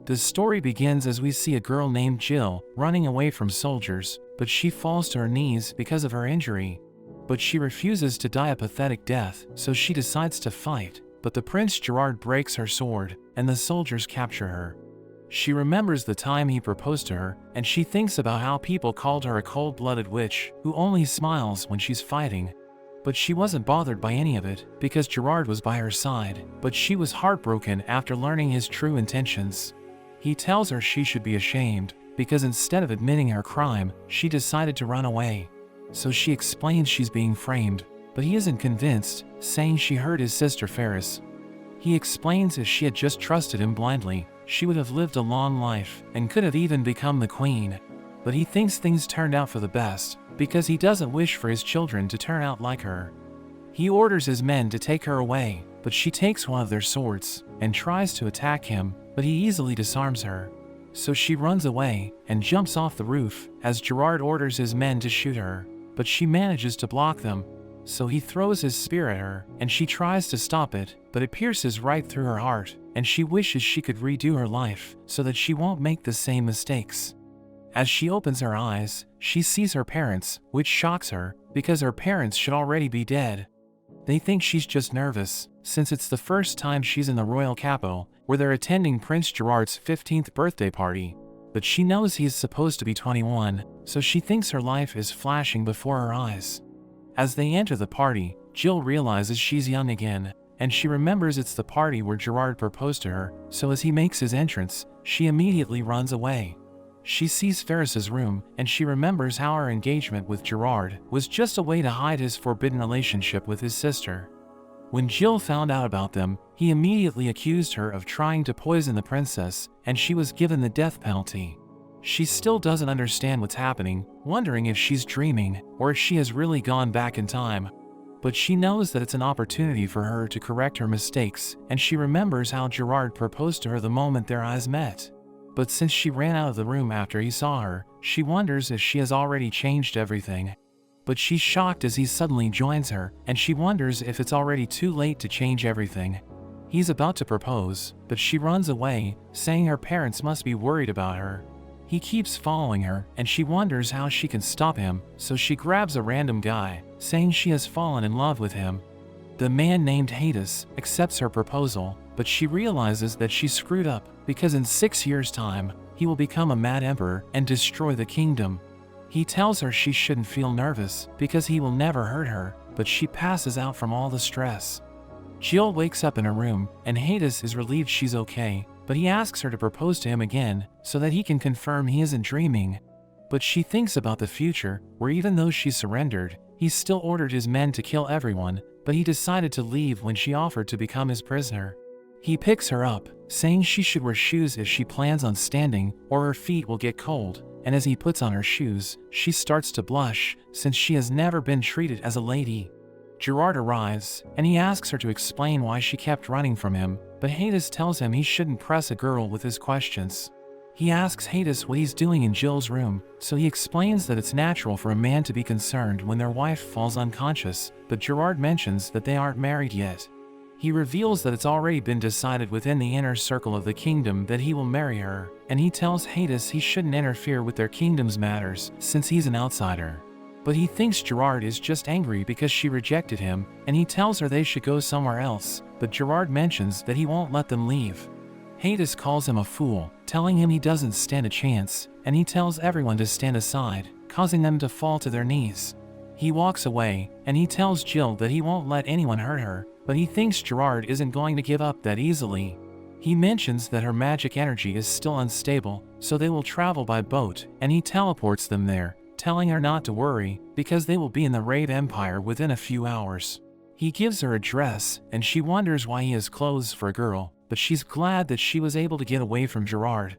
The story begins as we see a girl named Jill running away from soldiers, but she falls to her knees because of her injury. But she refuses to die a pathetic death, so she decides to fight, but the Prince Gerard breaks her sword, and the soldiers capture her. She remembers the time he proposed to her, and she thinks about how people called her a cold-blooded witch who only smiles when she's fighting. But she wasn't bothered by any of it, because Gerard was by her side, but she was heartbroken after learning his true intentions. He tells her she should be ashamed, because instead of admitting her crime, she decided to run away. So she explains she's being framed, but he isn't convinced, saying she hurt his sister Ferris. He explains if she had just trusted him blindly, she would have lived a long life and could have even become the queen. But he thinks things turned out for the best, because he doesn't wish for his children to turn out like her. He orders his men to take her away, but she takes one of their swords and tries to attack him, but he easily disarms her. So she runs away and jumps off the roof as Gerard orders his men to shoot her, but she manages to block them. So he throws his spear at her, and she tries to stop it, but it pierces right through her heart, and she wishes she could redo her life so that she won't make the same mistakes. As she opens her eyes, she sees her parents, which shocks her, because her parents should already be dead. They think she's just nervous, since it's the first time she's in the royal capital, where they're attending Prince Gerard's 15th birthday party. But she knows he's supposed to be 21, so she thinks her life is flashing before her eyes. As they enter the party, Jill realizes she's young again, and she remembers it's the party where Gerard proposed to her, so as he makes his entrance, she immediately runs away. She sees Ferris's room, and she remembers how her engagement with Gerard was just a way to hide his forbidden relationship with his sister. When Jill found out about them, he immediately accused her of trying to poison the princess, and she was given the death penalty. She still doesn't understand what's happening, wondering if she's dreaming, or if she has really gone back in time. But she knows that it's an opportunity for her to correct her mistakes, and she remembers how Gerard proposed to her the moment their eyes met. But since she ran out of the room after he saw her, she wonders if she has already changed everything. But she's shocked as he suddenly joins her, and she wonders if it's already too late to change everything. He's about to propose, but she runs away, saying her parents must be worried about her. He keeps following her, and she wonders how she can stop him, so she grabs a random guy, saying she has fallen in love with him. The man named Hades accepts her proposal, but she realizes that she screwed up, because in 6 years' time, he will become a mad emperor and destroy the kingdom. He tells her she shouldn't feel nervous, because he will never hurt her, but she passes out from all the stress. Jill wakes up in her room, and Hades is relieved she's okay, but he asks her to propose to him again, so that he can confirm he isn't dreaming. But she thinks about the future, where even though she surrendered, he still ordered his men to kill everyone, but he decided to leave when she offered to become his prisoner. He picks her up, saying she should wear shoes if she plans on standing, or her feet will get cold, and as he puts on her shoes, she starts to blush, since she has never been treated as a lady. Gerard arrives, and he asks her to explain why she kept running from him, but Hades tells him he shouldn't press a girl with his questions. He asks Hades what he's doing in Jill's room, so he explains that it's natural for a man to be concerned when their wife falls unconscious, but Gerard mentions that they aren't married yet. He reveals that it's already been decided within the inner circle of the kingdom that he will marry her, and he tells Hades he shouldn't interfere with their kingdom's matters since he's an outsider. But he thinks Gerard is just angry because she rejected him, and he tells her they should go somewhere else, but Gerard mentions that he won't let them leave. Hades calls him a fool, telling him he doesn't stand a chance, and he tells everyone to stand aside, causing them to fall to their knees. He walks away, and he tells Jill that he won't let anyone hurt her, but he thinks Gerard isn't going to give up that easily. He mentions that her magic energy is still unstable, so they will travel by boat, and he teleports them there, telling her not to worry, because they will be in the Rave Empire within a few hours. He gives her a dress, and she wonders why he has clothes for a girl, but she's glad that she was able to get away from Gerard.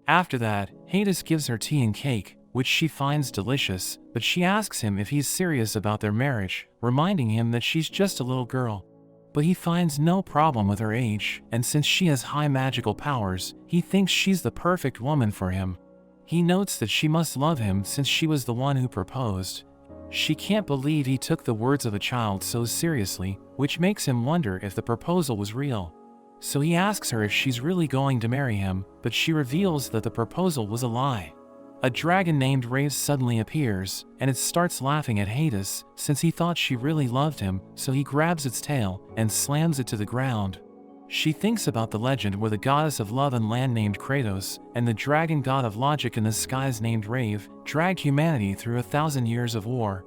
After that, Hades gives her tea and cake, which she finds delicious, but she asks him if he's serious about their marriage, reminding him that she's just a little girl. But he finds no problem with her age, and since she has high magical powers, he thinks she's the perfect woman for him. He notes that she must love him since she was the one who proposed. She can't believe he took the words of a child so seriously, which makes him wonder if the proposal was real. so he asks her if she's really going to marry him, but she reveals that the proposal was a lie. A dragon named Rave suddenly appears, and it starts laughing at Hades since he thought she really loved him, so he grabs its tail and slams it to the ground. She thinks about the legend where the goddess of love and land named Kratos, and the dragon god of logic in the skies named Rave, dragged humanity through 1,000 years of war.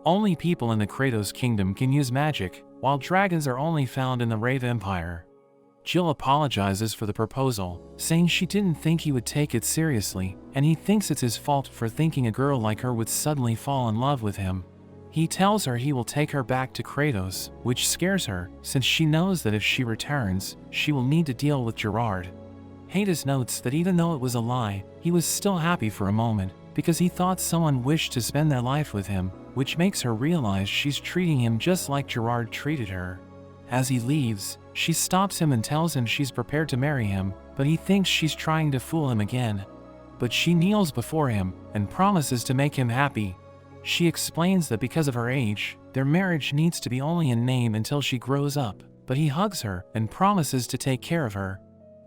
Only people in the Kratos kingdom can use magic, while dragons are only found in the Rave Empire. Jill apologizes for the proposal, saying she didn't think he would take it seriously, and he thinks it's his fault for thinking a girl like her would suddenly fall in love with him. He tells her he will take her back to Kratos, which scares her, since she knows that if she returns, she will need to deal with Gerard. Hades notes that even though it was a lie, he was still happy for a moment, because he thought someone wished to spend their life with him, which makes her realize she's treating him just like Gerard treated her. As he leaves, she stops him and tells him she's prepared to marry him, but he thinks she's trying to fool him again. But she kneels before him and promises to make him happy. She explains that because of her age, their marriage needs to be only in name until she grows up, but he hugs her and promises to take care of her.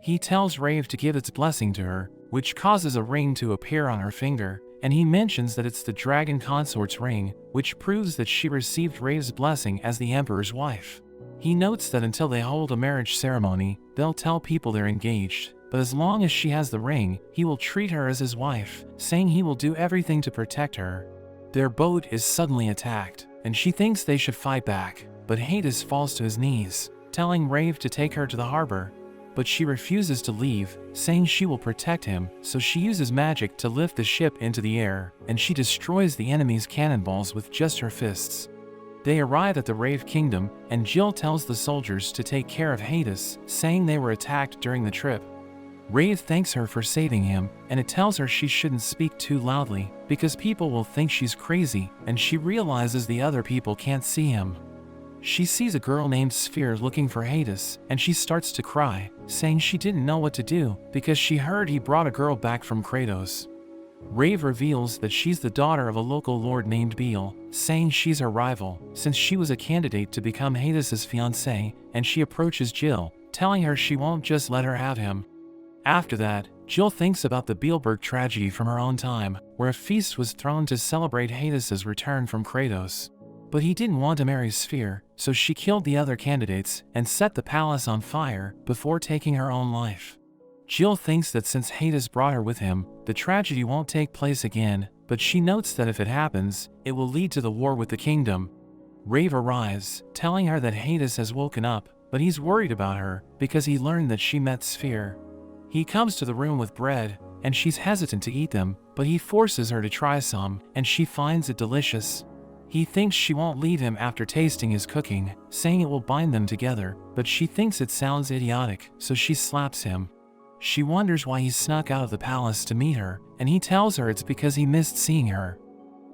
He tells Rave to give its blessing to her, which causes a ring to appear on her finger, and he mentions that it's the dragon consort's ring, which proves that she received Rave's blessing as the emperor's wife. He notes that until they hold a marriage ceremony, they'll tell people they're engaged, but as long as she has the ring, he will treat her as his wife, saying he will do everything to protect her. Their boat is suddenly attacked, and she thinks they should fight back, but Hades falls to his knees, telling Rave to take her to the harbor. But she refuses to leave, saying she will protect him, so she uses magic to lift the ship into the air, and she destroys the enemy's cannonballs with just her fists. They arrive at the Rave Kingdom, and Jill tells the soldiers to take care of Hades, saying they were attacked during the trip. Rave thanks her for saving him, and it tells her she shouldn't speak too loudly, because people will think she's crazy, and she realizes the other people can't see him. She sees a girl named Sphere looking for Hades, and she starts to cry, saying she didn't know what to do, because she heard he brought a girl back from Kratos. Rave reveals that she's the daughter of a local lord named Beal, saying she's her rival, since she was a candidate to become Hades' fiancée, and she approaches Jill, telling her she won't just let her have him. After that, Jill thinks about the Beelberg tragedy from her own time, where a feast was thrown to celebrate Hades' return from Kratos. But he didn't want to marry Sphere, so she killed the other candidates and set the palace on fire before taking her own life. Jill thinks that since Hades brought her with him, the tragedy won't take place again, but she notes that if it happens, it will lead to the war with the kingdom. Rave arrives, telling her that Hades has woken up, but he's worried about her because he learned that she met Sphere. He comes to the room with bread, and she's hesitant to eat them, but he forces her to try some, and she finds it delicious. He thinks she won't leave him after tasting his cooking, saying it will bind them together, but she thinks it sounds idiotic, so she slaps him. She wonders why he snuck out of the palace to meet her, and he tells her it's because he missed seeing her.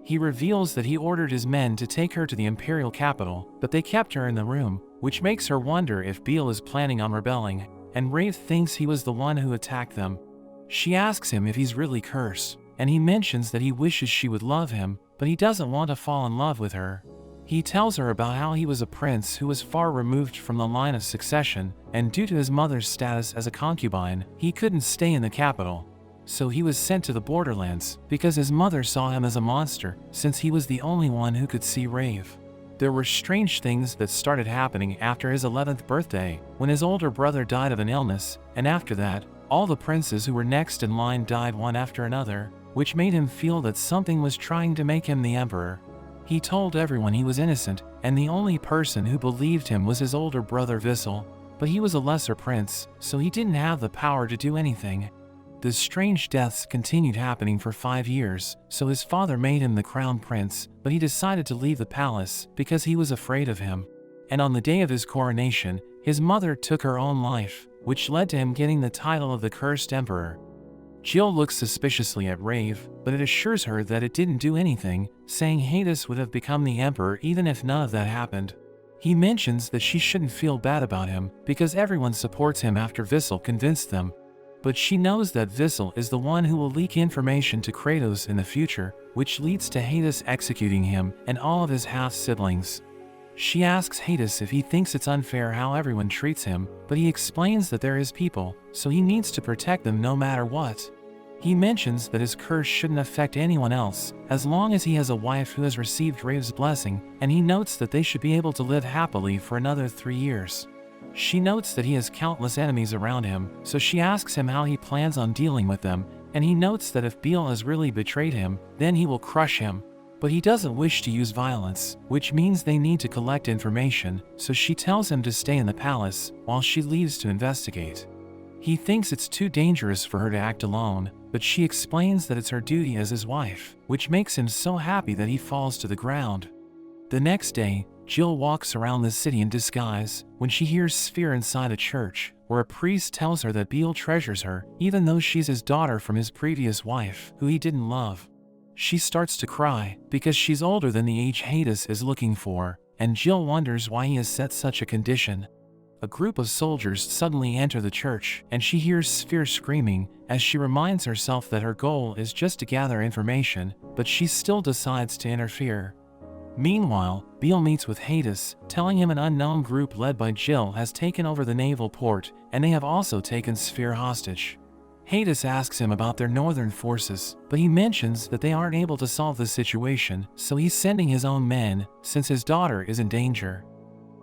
He reveals that he ordered his men to take her to the imperial capital, but they kept her in the room, which makes her wonder if Beal is planning on rebelling, and Rave thinks he was the one who attacked them. She asks him if he's really cursed, and he mentions that he wishes she would love him, but he doesn't want to fall in love with her. He tells her about how he was a prince who was far removed from the line of succession, and due to his mother's status as a concubine, he couldn't stay in the capital. So he was sent to the borderlands, because his mother saw him as a monster, since he was the only one who could see Rave. There were strange things that started happening after his 11th birthday, when his older brother died of an illness, and after that, all the princes who were next in line died one after another, which made him feel that something was trying to make him the emperor. He told everyone he was innocent, and the only person who believed him was his older brother Vissel, but he was a lesser prince, so he didn't have the power to do anything. The strange deaths continued happening for 5 years, so his father made him the crown prince, but he decided to leave the palace because he was afraid of him. And on the day of his coronation, his mother took her own life, which led to him getting the title of the Cursed Emperor. Jill looks suspiciously at Rave, but it assures her that it didn't do anything, saying Hades would have become the emperor even if none of that happened. He mentions that she shouldn't feel bad about him, because everyone supports him after Vissel convinced them. But she knows that Vissel is the one who will leak information to Kratos in the future, which leads to Hades executing him and all of his half-siblings. She asks Hades if he thinks it's unfair how everyone treats him, but he explains that they're his people, so he needs to protect them no matter what. He mentions that his curse shouldn't affect anyone else, as long as he has a wife who has received Rave's blessing, and he notes that they should be able to live happily for another 3 years. She notes that he has countless enemies around him, so she asks him how he plans on dealing with them, and he notes that if Beal has really betrayed him, then he will crush him. But he doesn't wish to use violence, which means they need to collect information, so she tells him to stay in the palace, while she leaves to investigate. He thinks it's too dangerous for her to act alone, but she explains that it's her duty as his wife, which makes him so happy that he falls to the ground. The next day, Jill walks around the city in disguise when she hears Sphere inside a church, where a priest tells her that Beal treasures her, even though she's his daughter from his previous wife, who he didn't love. She starts to cry, because she's older than the age Hades is looking for, and Jill wonders why he has set such a condition. A group of soldiers suddenly enter the church, and she hears Sphere screaming, as she reminds herself that her goal is just to gather information, but she still decides to interfere. Meanwhile, Beal meets with Hades, telling him an unknown group led by Jill has taken over the naval port, and they have also taken Sphere hostage. Hades asks him about their northern forces, but he mentions that they aren't able to solve the situation, so he's sending his own men, since his daughter is in danger.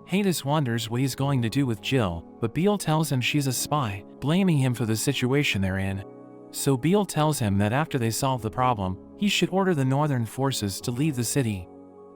Hades wonders what he's going to do with Jill, but Beal tells him she's a spy, blaming him for the situation they're in. So Beal tells him that after they solve the problem, he should order the northern forces to leave the city.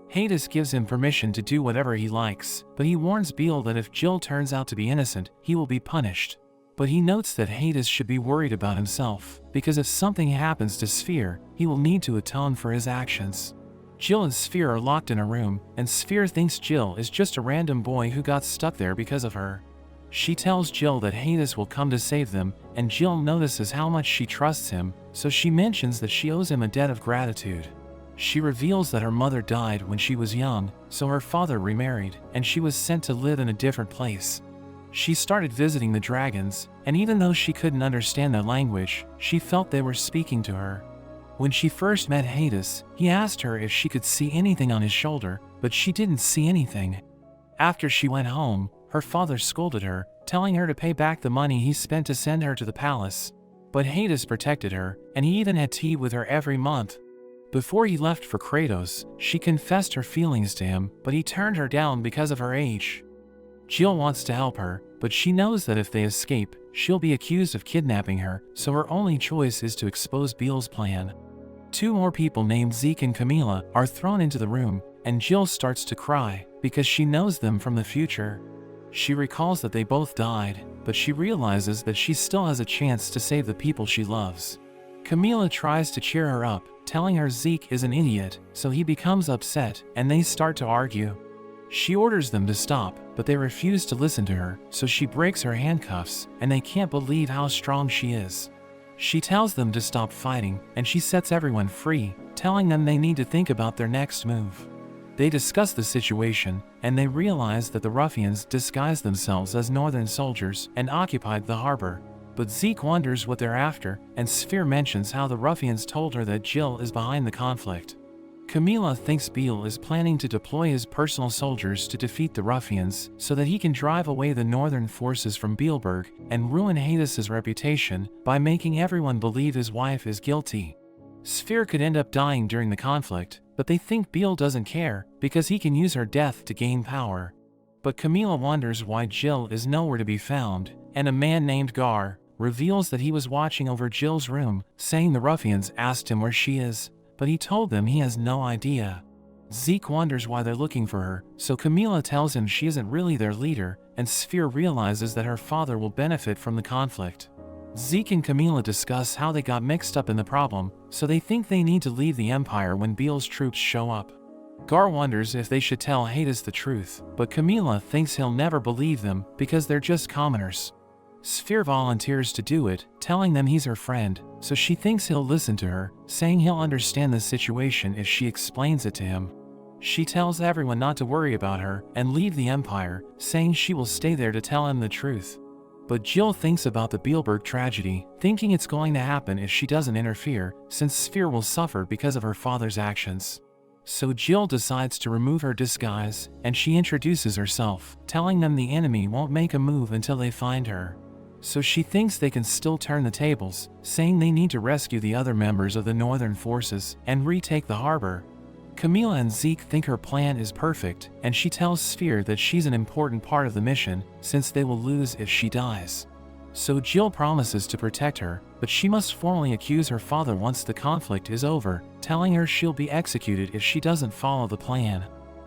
Hades gives him permission to do whatever he likes, but he warns Beal that if Jill turns out to be innocent, he will be punished. But he notes that Hades should be worried about himself, because if something happens to Sphere, he will need to atone for his actions. Jill and Sphere are locked in a room, and Sphere thinks Jill is just a random boy who got stuck there because of her. She tells Jill that Hades will come to save them, and Jill notices how much she trusts him, so she mentions that she owes him a debt of gratitude. She reveals that her mother died when she was young, so her father remarried, and she was sent to live in a different place. She started visiting the dragons, and even though she couldn't understand their language, she felt they were speaking to her. When she first met Hades, he asked her if she could see anything on his shoulder, but she didn't see anything. After she went home, her father scolded her, telling her to pay back the money he spent to send her to the palace. But Hades protected her, and he even had tea with her every month. Before he left for Kratos, she confessed her feelings to him, but he turned her down because of her age. Jill wants to help her, but she knows that if they escape, she'll be accused of kidnapping her, so her only choice is to expose Beal's plan. 2 more people named Zeke and Camila are thrown into the room, and Jill starts to cry, because she knows them from the future. She recalls that they both died, but she realizes that she still has a chance to save the people she loves. Camila tries to cheer her up, telling her Zeke is an idiot, so he becomes upset, and they start to argue. She orders them to stop, but they refuse to listen to her, so she breaks her handcuffs, and they can't believe how strong she is. She tells them to stop fighting, and she sets everyone free, telling them they need to think about their next move. They discuss the situation, and they realize that the ruffians disguised themselves as northern soldiers and occupied the harbor. But Zeke wonders what they're after, and Sphere mentions how the ruffians told her that Jill is behind the conflict. Camila thinks Beal is planning to deploy his personal soldiers to defeat the ruffians so that he can drive away the northern forces from Beelberg and ruin Hades' reputation by making everyone believe his wife is guilty. Sphere could end up dying during the conflict, but they think Beal doesn't care because he can use her death to gain power. But Camila wonders why Jill is nowhere to be found, and a man named Gar reveals that he was watching over Jill's room, saying the ruffians asked him where she is, but he told them he has no idea. Zeke wonders why they're looking for her, so Camila tells him she isn't really their leader, and Sphere realizes that her father will benefit from the conflict. Zeke and Camila discuss how they got mixed up in the problem, so they think they need to leave the Empire when Beal's troops show up. Gar wonders if they should tell Hades the truth, but Camila thinks he'll never believe them because they're just commoners. Sphere volunteers to do it, telling them he's her friend, so she thinks he'll listen to her, saying he'll understand the situation if she explains it to him. She tells everyone not to worry about her and leave the Empire, saying she will stay there to tell him the truth. But Jill thinks about the Beelberg tragedy, thinking it's going to happen if she doesn't interfere, since Sphere will suffer because of her father's actions. So Jill decides to remove her disguise, and she introduces herself, telling them the enemy won't make a move until they find her. So she thinks they can still turn the tables, saying they need to rescue the other members of the Northern forces and retake the harbor. Camila and Zeke think her plan is perfect, and she tells Sphere that she's an important part of the mission, since they will lose if she dies. So Jill promises to protect her, but she must formally accuse her father once the conflict is over, telling her she'll be executed if she doesn't follow the plan.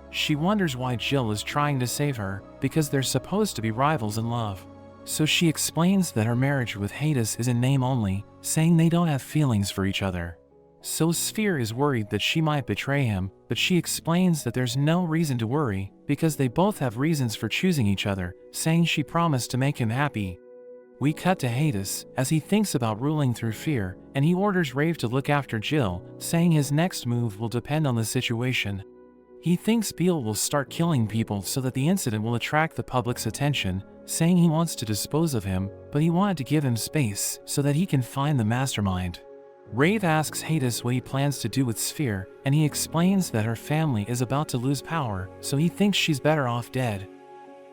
She wonders why Jill is trying to save her, because they're supposed to be rivals in love. So she explains that her marriage with Hades is in name only, saying they don't have feelings for each other. So Sphere is worried that she might betray him, but she explains that there's no reason to worry, because they both have reasons for choosing each other, saying she promised to make him happy. We cut to Hades, as he thinks about ruling through fear, and he orders Rave to look after Jill, saying his next move will depend on the situation. He thinks Beale will start killing people so that the incident will attract the public's attention, saying he wants to dispose of him, but he wanted to give him space so that he can find the mastermind. Rave asks Hades what he plans to do with Sphere, and he explains that her family is about to lose power, so he thinks she's better off dead.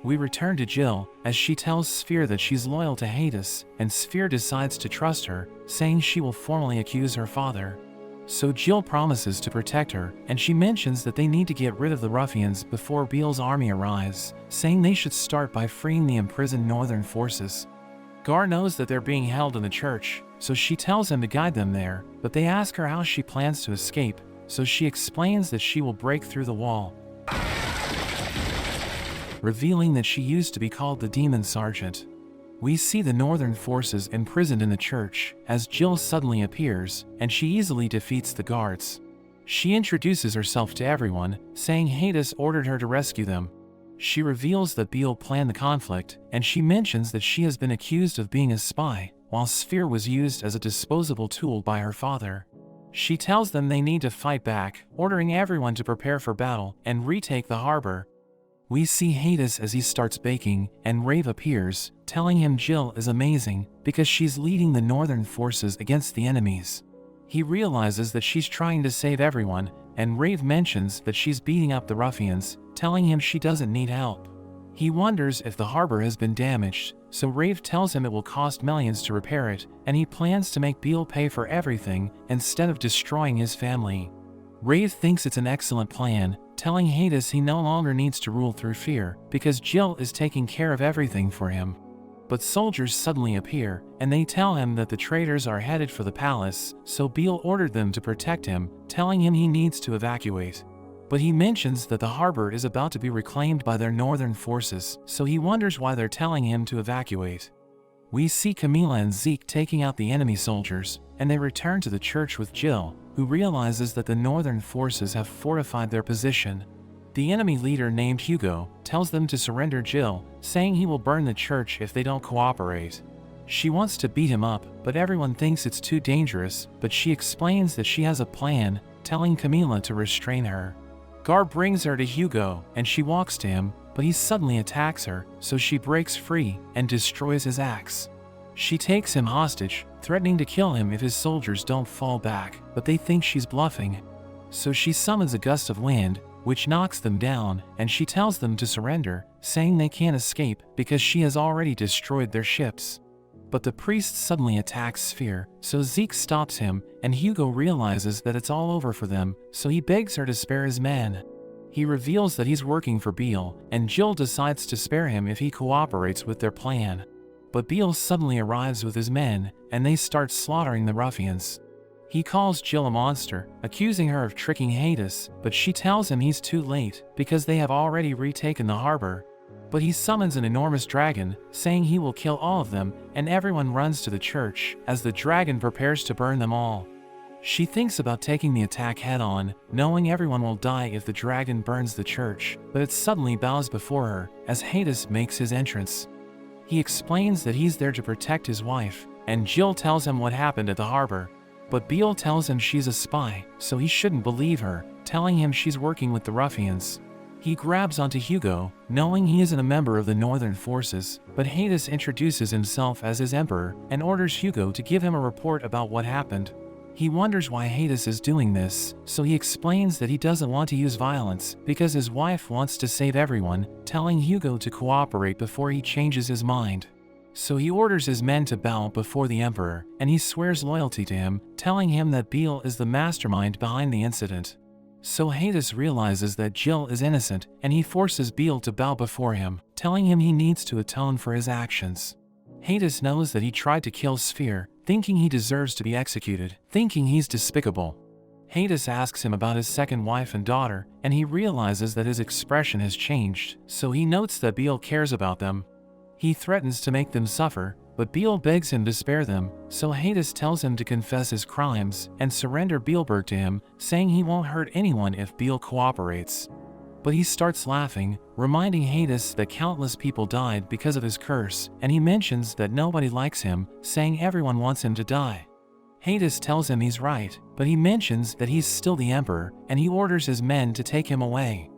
We return to Jill, as she tells Sphere that she's loyal to Hades, and Sphere decides to trust her, saying she will formally accuse her father. So Jill promises to protect her, and she mentions that they need to get rid of the ruffians before Beale's army arrives, saying they should start by freeing the imprisoned Northern forces. Gar knows that they're being held in the church, so she tells him to guide them there, but they ask her how she plans to escape, so she explains that she will break through the wall, revealing that she used to be called the Demon Sergeant. We see the Northern forces imprisoned in the church, as Jill suddenly appears, and she easily defeats the guards. She introduces herself to everyone, saying Hades ordered her to rescue them. She reveals that Beale planned the conflict, and she mentions that she has been accused of being a spy, while Sphere was used as a disposable tool by her father. She tells them they need to fight back, ordering everyone to prepare for battle and retake the harbor. We see Hades as he starts baking, and Rave appears, telling him Jill is amazing because she's leading the Northern forces against the enemies. He realizes that she's trying to save everyone, and Rave mentions that she's beating up the ruffians, telling him she doesn't need help. He wonders if the harbor has been damaged, so Rave tells him it will cost millions to repair it, and he plans to make Beale pay for everything instead of destroying his family. Rave thinks it's an excellent plan, telling Hades he no longer needs to rule through fear, because Jill is taking care of everything for him. But soldiers suddenly appear, and they tell him that the traitors are headed for the palace, so Beale ordered them to protect him, telling him he needs to evacuate. But he mentions that the harbor is about to be reclaimed by their Northern forces, so he wonders why they're telling him to evacuate. We see Camila and Zeke taking out the enemy soldiers, and they return to the church with Jill, who realizes that the Northern forces have fortified their position. The enemy leader named Hugo tells them to surrender Jill, saying he will burn the church if they don't cooperate. She wants to beat him up, but everyone thinks it's too dangerous, but she explains that she has a plan, telling Camila to restrain her. Gar brings her to Hugo, and she walks to him, but he suddenly attacks her, so she breaks free and destroys his axe. She takes him hostage, threatening to kill him if his soldiers don't fall back, but they think she's bluffing. So she summons a gust of wind, which knocks them down, and she tells them to surrender, saying they can't escape because she has already destroyed their ships. But the priest suddenly attacks Sphere, so Zeke stops him, and Hugo realizes that it's all over for them, so he begs her to spare his men. He reveals that he's working for Beale, and Jill decides to spare him if he cooperates with their plan. But Beale suddenly arrives with his men, and they start slaughtering the ruffians. He calls Jill a monster, accusing her of tricking Hades, but she tells him he's too late, because they have already retaken the harbor. But he summons an enormous dragon, saying he will kill all of them, and everyone runs to the church, as the dragon prepares to burn them all. She thinks about taking the attack head-on, knowing everyone will die if the dragon burns the church, but it suddenly bows before her, as Hades makes his entrance. He explains that he's there to protect his wife, and Jill tells him what happened at the harbor. But Beale tells him she's a spy, so he shouldn't believe her, telling him she's working with the ruffians. He grabs onto Hugo, knowing he isn't a member of the Northern forces, but Hades introduces himself as his emperor and orders Hugo to give him a report about what happened. He wonders why Hades is doing this, so he explains that he doesn't want to use violence because his wife wants to save everyone, telling Hugo to cooperate before he changes his mind. So he orders his men to bow before the emperor, and he swears loyalty to him, telling him that Beale is the mastermind behind the incident. So Hades realizes that Jill is innocent, and he forces Beale to bow before him, telling him he needs to atone for his actions. Hades knows that he tried to kill Sphere, thinking he deserves to be executed, thinking he's despicable. Hades asks him about his second wife and daughter, and he realizes that his expression has changed, so he notes that Beale cares about them. He threatens to make them suffer, but Beale begs him to spare them, so Hades tells him to confess his crimes and surrender Beelberg to him, saying he won't hurt anyone if Beale cooperates. But he starts laughing, reminding Hades that countless people died because of his curse, and he mentions that nobody likes him, saying everyone wants him to die. Hades tells him he's right, but he mentions that he's still the emperor, and he orders his men to take him away.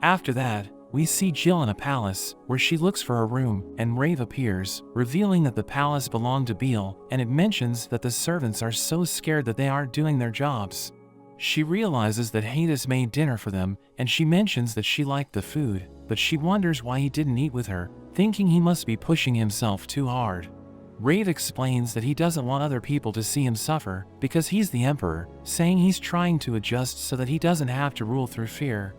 After that, we see Jill in a palace, where she looks for a room, and Rave appears, revealing that the palace belonged to Beale, and it mentions that the servants are so scared that they aren't doing their jobs. She realizes that Hades made dinner for them, and she mentions that she liked the food, but she wonders why he didn't eat with her, thinking he must be pushing himself too hard. Rave explains that he doesn't want other people to see him suffer, because he's the emperor, saying he's trying to adjust so that he doesn't have to rule through fear.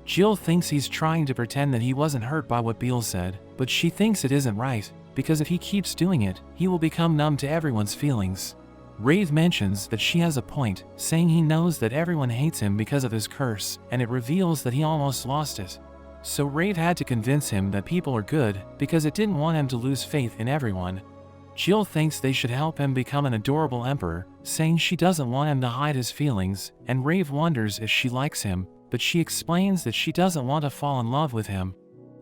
Jill thinks he's trying to pretend that he wasn't hurt by what Beale said, but she thinks it isn't right, because if he keeps doing it, he will become numb to everyone's feelings. Rave mentions that she has a point, saying he knows that everyone hates him because of his curse, and it reveals that he almost lost it. So Rave had to convince him that people are good, because it didn't want him to lose faith in everyone. Jill thinks they should help him become an adorable emperor, saying she doesn't want him to hide his feelings, and Rave wonders if she likes him, but she explains that she doesn't want to fall in love with him.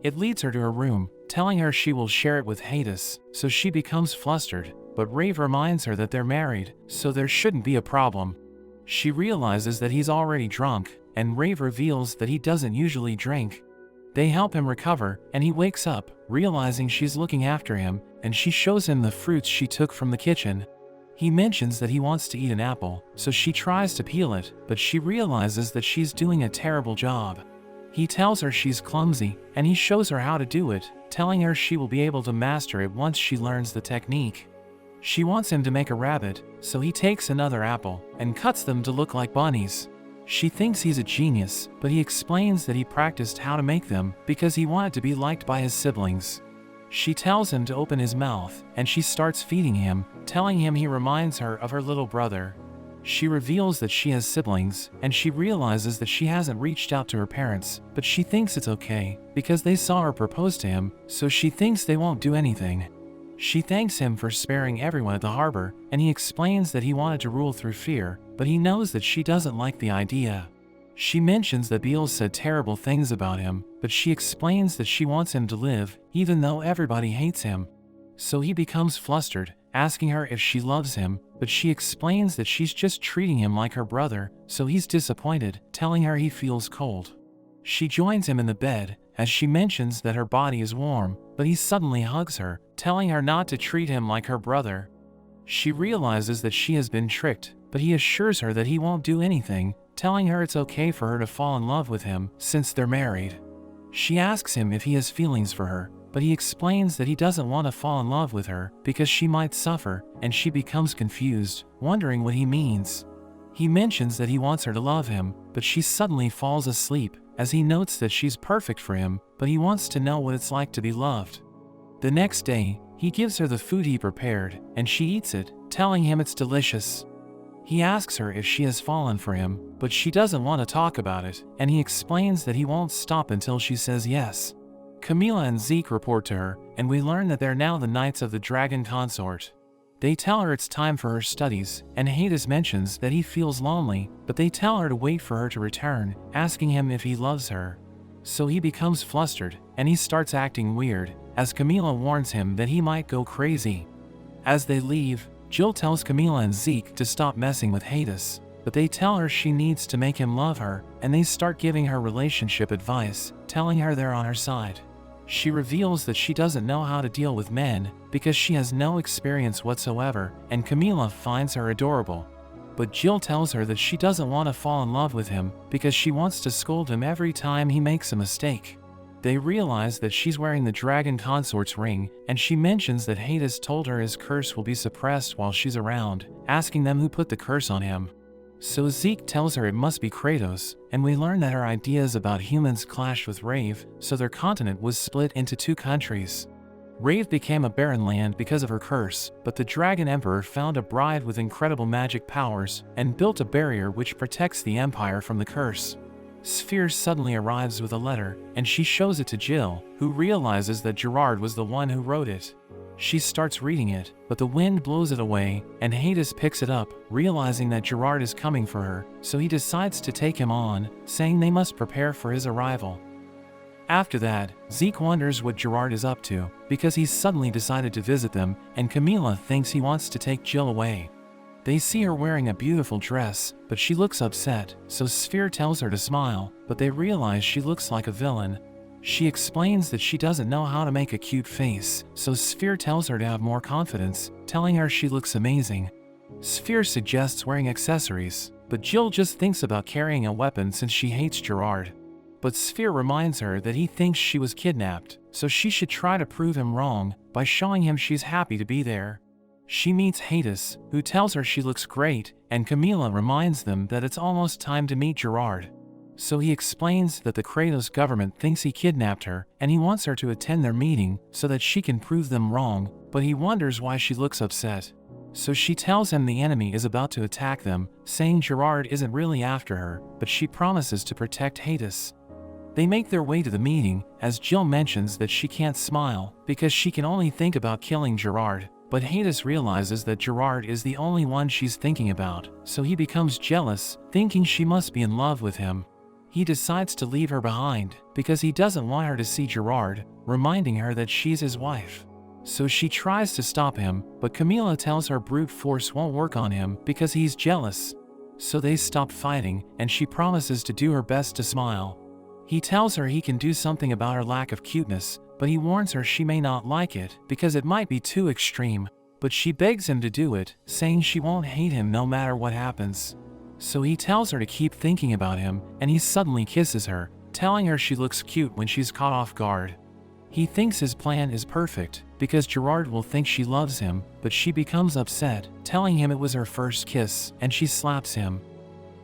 It leads her to her room, telling her she will share it with Hades, so she becomes flustered, but Rave reminds her that they're married, so there shouldn't be a problem. She realizes that he's already drunk, and Rave reveals that he doesn't usually drink. They help him recover, and he wakes up, realizing she's looking after him, and she shows him the fruits she took from the kitchen. He mentions that he wants to eat an apple, so she tries to peel it, but she realizes that she's doing a terrible job. He tells her she's clumsy, and he shows her how to do it, telling her she will be able to master it once she learns the technique. She wants him to make a rabbit, so he takes another apple and cuts them to look like bunnies. She thinks he's a genius, but he explains that he practiced how to make them because he wanted to be liked by his siblings. She tells him to open his mouth, and she starts feeding him, telling him he reminds her of her little brother. She reveals that she has siblings, and she realizes that she hasn't reached out to her parents, but she thinks it's okay, because they saw her propose to him, so she thinks they won't do anything. She thanks him for sparing everyone at the harbor, and he explains that he wanted to rule through fear, but he knows that she doesn't like the idea. She mentions that Beale said terrible things about him, but she explains that she wants him to live, even though everybody hates him. So he becomes flustered, asking her if she loves him, but she explains that she's just treating him like her brother, so he's disappointed, telling her he feels cold. She joins him in the bed, as she mentions that her body is warm, but he suddenly hugs her, telling her not to treat him like her brother. She realizes that she has been tricked, but he assures her that he won't do anything, telling her it's okay for her to fall in love with him since they're married. She asks him if he has feelings for her, but he explains that he doesn't want to fall in love with her because she might suffer, and she becomes confused, wondering what he means. He mentions that he wants her to love him, but she suddenly falls asleep, as he notes that she's perfect for him, but he wants to know what it's like to be loved. The next day, he gives her the food he prepared, and she eats it, telling him it's delicious. He asks her if she has fallen for him, but she doesn't want to talk about it, and he explains that he won't stop until she says yes. Camilla and Zeke report to her, and we learn that they're now the Knights of the Dragon Consort. They tell her it's time for her studies, and Hades mentions that he feels lonely, but they tell her to wait for her to return, asking him if he loves her. So he becomes flustered, and he starts acting weird, as Camilla warns him that he might go crazy. As they leave, Jill tells Camilla and Zeke to stop messing with Hades, but they tell her she needs to make him love her, and they start giving her relationship advice, telling her they're on her side. She reveals that she doesn't know how to deal with men because she has no experience whatsoever, and Camilla finds her adorable. But Jill tells her that she doesn't want to fall in love with him because she wants to scold him every time he makes a mistake. They realize that she's wearing the dragon consort's ring, and she mentions that Hades told her his curse will be suppressed while she's around, asking them who put the curse on him. So Zeke tells her it must be Kratos, and we learn that her ideas about humans clashed with Rave, so their continent was split into two countries. Rave became a barren land because of her curse, but the Dragon Emperor found a bride with incredible magic powers and built a barrier which protects the Empire from the curse. Sphere suddenly arrives with a letter, and she shows it to Jill, who realizes that Gerard was the one who wrote it. She starts reading it, but the wind blows it away, and Hades picks it up, realizing that Gerard is coming for her, so he decides to take him on, saying they must prepare for his arrival. After that, Zeke wonders what Gerard is up to, because he's suddenly decided to visit them, and Camila thinks he wants to take Jill away. They see her wearing a beautiful dress, but she looks upset, so Sphere tells her to smile, but they realize she looks like a villain. She explains that she doesn't know how to make a cute face, so Sphere tells her to have more confidence, telling her she looks amazing. Sphere suggests wearing accessories, but Jill just thinks about carrying a weapon since she hates Gerard. But Sphere reminds her that he thinks she was kidnapped, so she should try to prove him wrong by showing him she's happy to be there. She meets Hades, who tells her she looks great, and Camila reminds them that it's almost time to meet Gerard. So he explains that the Kratos government thinks he kidnapped her, and he wants her to attend their meeting so that she can prove them wrong, but he wonders why she looks upset. So she tells him the enemy is about to attack them, saying Gerard isn't really after her, but she promises to protect Hades. They make their way to the meeting, as Jill mentions that she can't smile, because she can only think about killing Gerard. But Hades realizes that Gerard is the only one she's thinking about, so he becomes jealous, thinking she must be in love with him. He decides to leave her behind, because he doesn't want her to see Gerard, reminding her that she's his wife. So she tries to stop him, but Camila tells her brute force won't work on him because he's jealous. So they stop fighting, and she promises to do her best to smile. He tells her he can do something about her lack of cuteness, but he warns her she may not like it because it might be too extreme. But she begs him to do it, saying she won't hate him no matter what happens. So he tells her to keep thinking about him, and he suddenly kisses her, telling her she looks cute when she's caught off guard. He thinks his plan is perfect, because Gerard will think she loves him, but she becomes upset, telling him it was her first kiss, and she slaps him.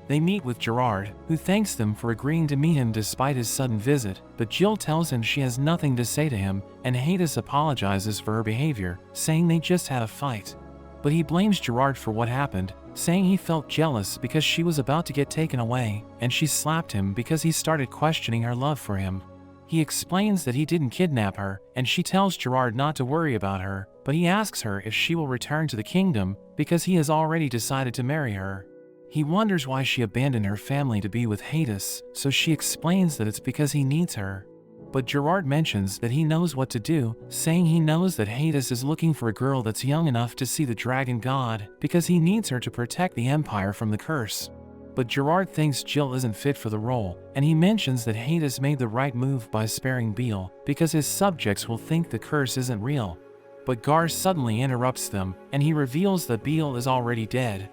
They meet with Gerard, who thanks them for agreeing to meet him despite his sudden visit, but Jill tells him she has nothing to say to him, and Hades apologizes for her behavior, saying they just had a fight. But he blames Gerard for what happened, saying he felt jealous because she was about to get taken away, and she slapped him because he started questioning her love for him. He explains that he didn't kidnap her, and she tells Gerard not to worry about her, but he asks her if she will return to the kingdom, because he has already decided to marry her. He wonders why she abandoned her family to be with Hades, so she explains that it's because he needs her. But Gerard mentions that he knows what to do, saying he knows that Hades is looking for a girl that's young enough to see the dragon god, because he needs her to protect the Empire from the curse. But Gerard thinks Jill isn't fit for the role, and he mentions that Hades made the right move by sparing Beale, because his subjects will think the curse isn't real. But Gar suddenly interrupts them, and he reveals that Beale is already dead.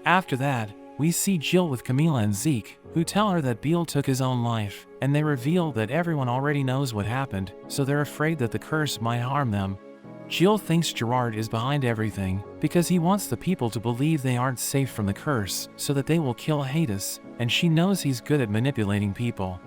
After that, we see Jill with Camila and Zeke, who tell her that Beale took his own life, and they reveal that everyone already knows what happened, so they're afraid that the curse might harm them. Jill thinks Gerard is behind everything, because he wants the people to believe they aren't safe from the curse, so that they will kill Hades, and she knows he's good at manipulating people.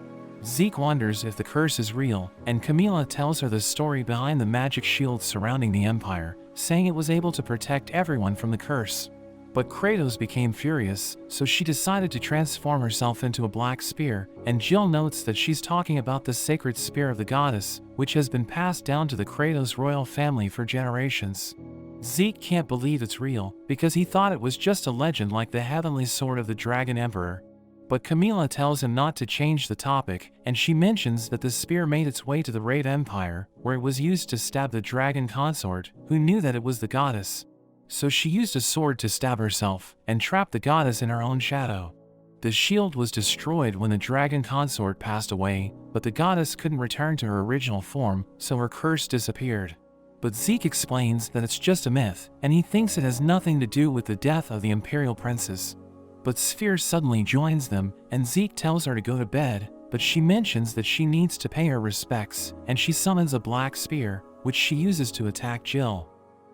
Zeke wonders if the curse is real, and Camila tells her the story behind the magic shield surrounding the Empire, saying it was able to protect everyone from the curse. But Kratos became furious, so she decided to transform herself into a black spear, and Jill notes that she's talking about the sacred spear of the goddess, which has been passed down to the Kratos royal family for generations. Zeke can't believe it's real, because he thought it was just a legend like the heavenly sword of the Dragon Emperor. But Camila tells him not to change the topic, and she mentions that the spear made its way to the Rave Empire, where it was used to stab the dragon consort, who knew that it was the goddess. So she used a sword to stab herself, and trapped the goddess in her own shadow. The shield was destroyed when the dragon consort passed away, but the goddess couldn't return to her original form, so her curse disappeared. but Zeke explains that it's just a myth, and he thinks it has nothing to do with the death of the Imperial Princess. But Sphere suddenly joins them, and Zeke tells her to go to bed, but she mentions that she needs to pay her respects, and she summons a black spear, which she uses to attack Jill.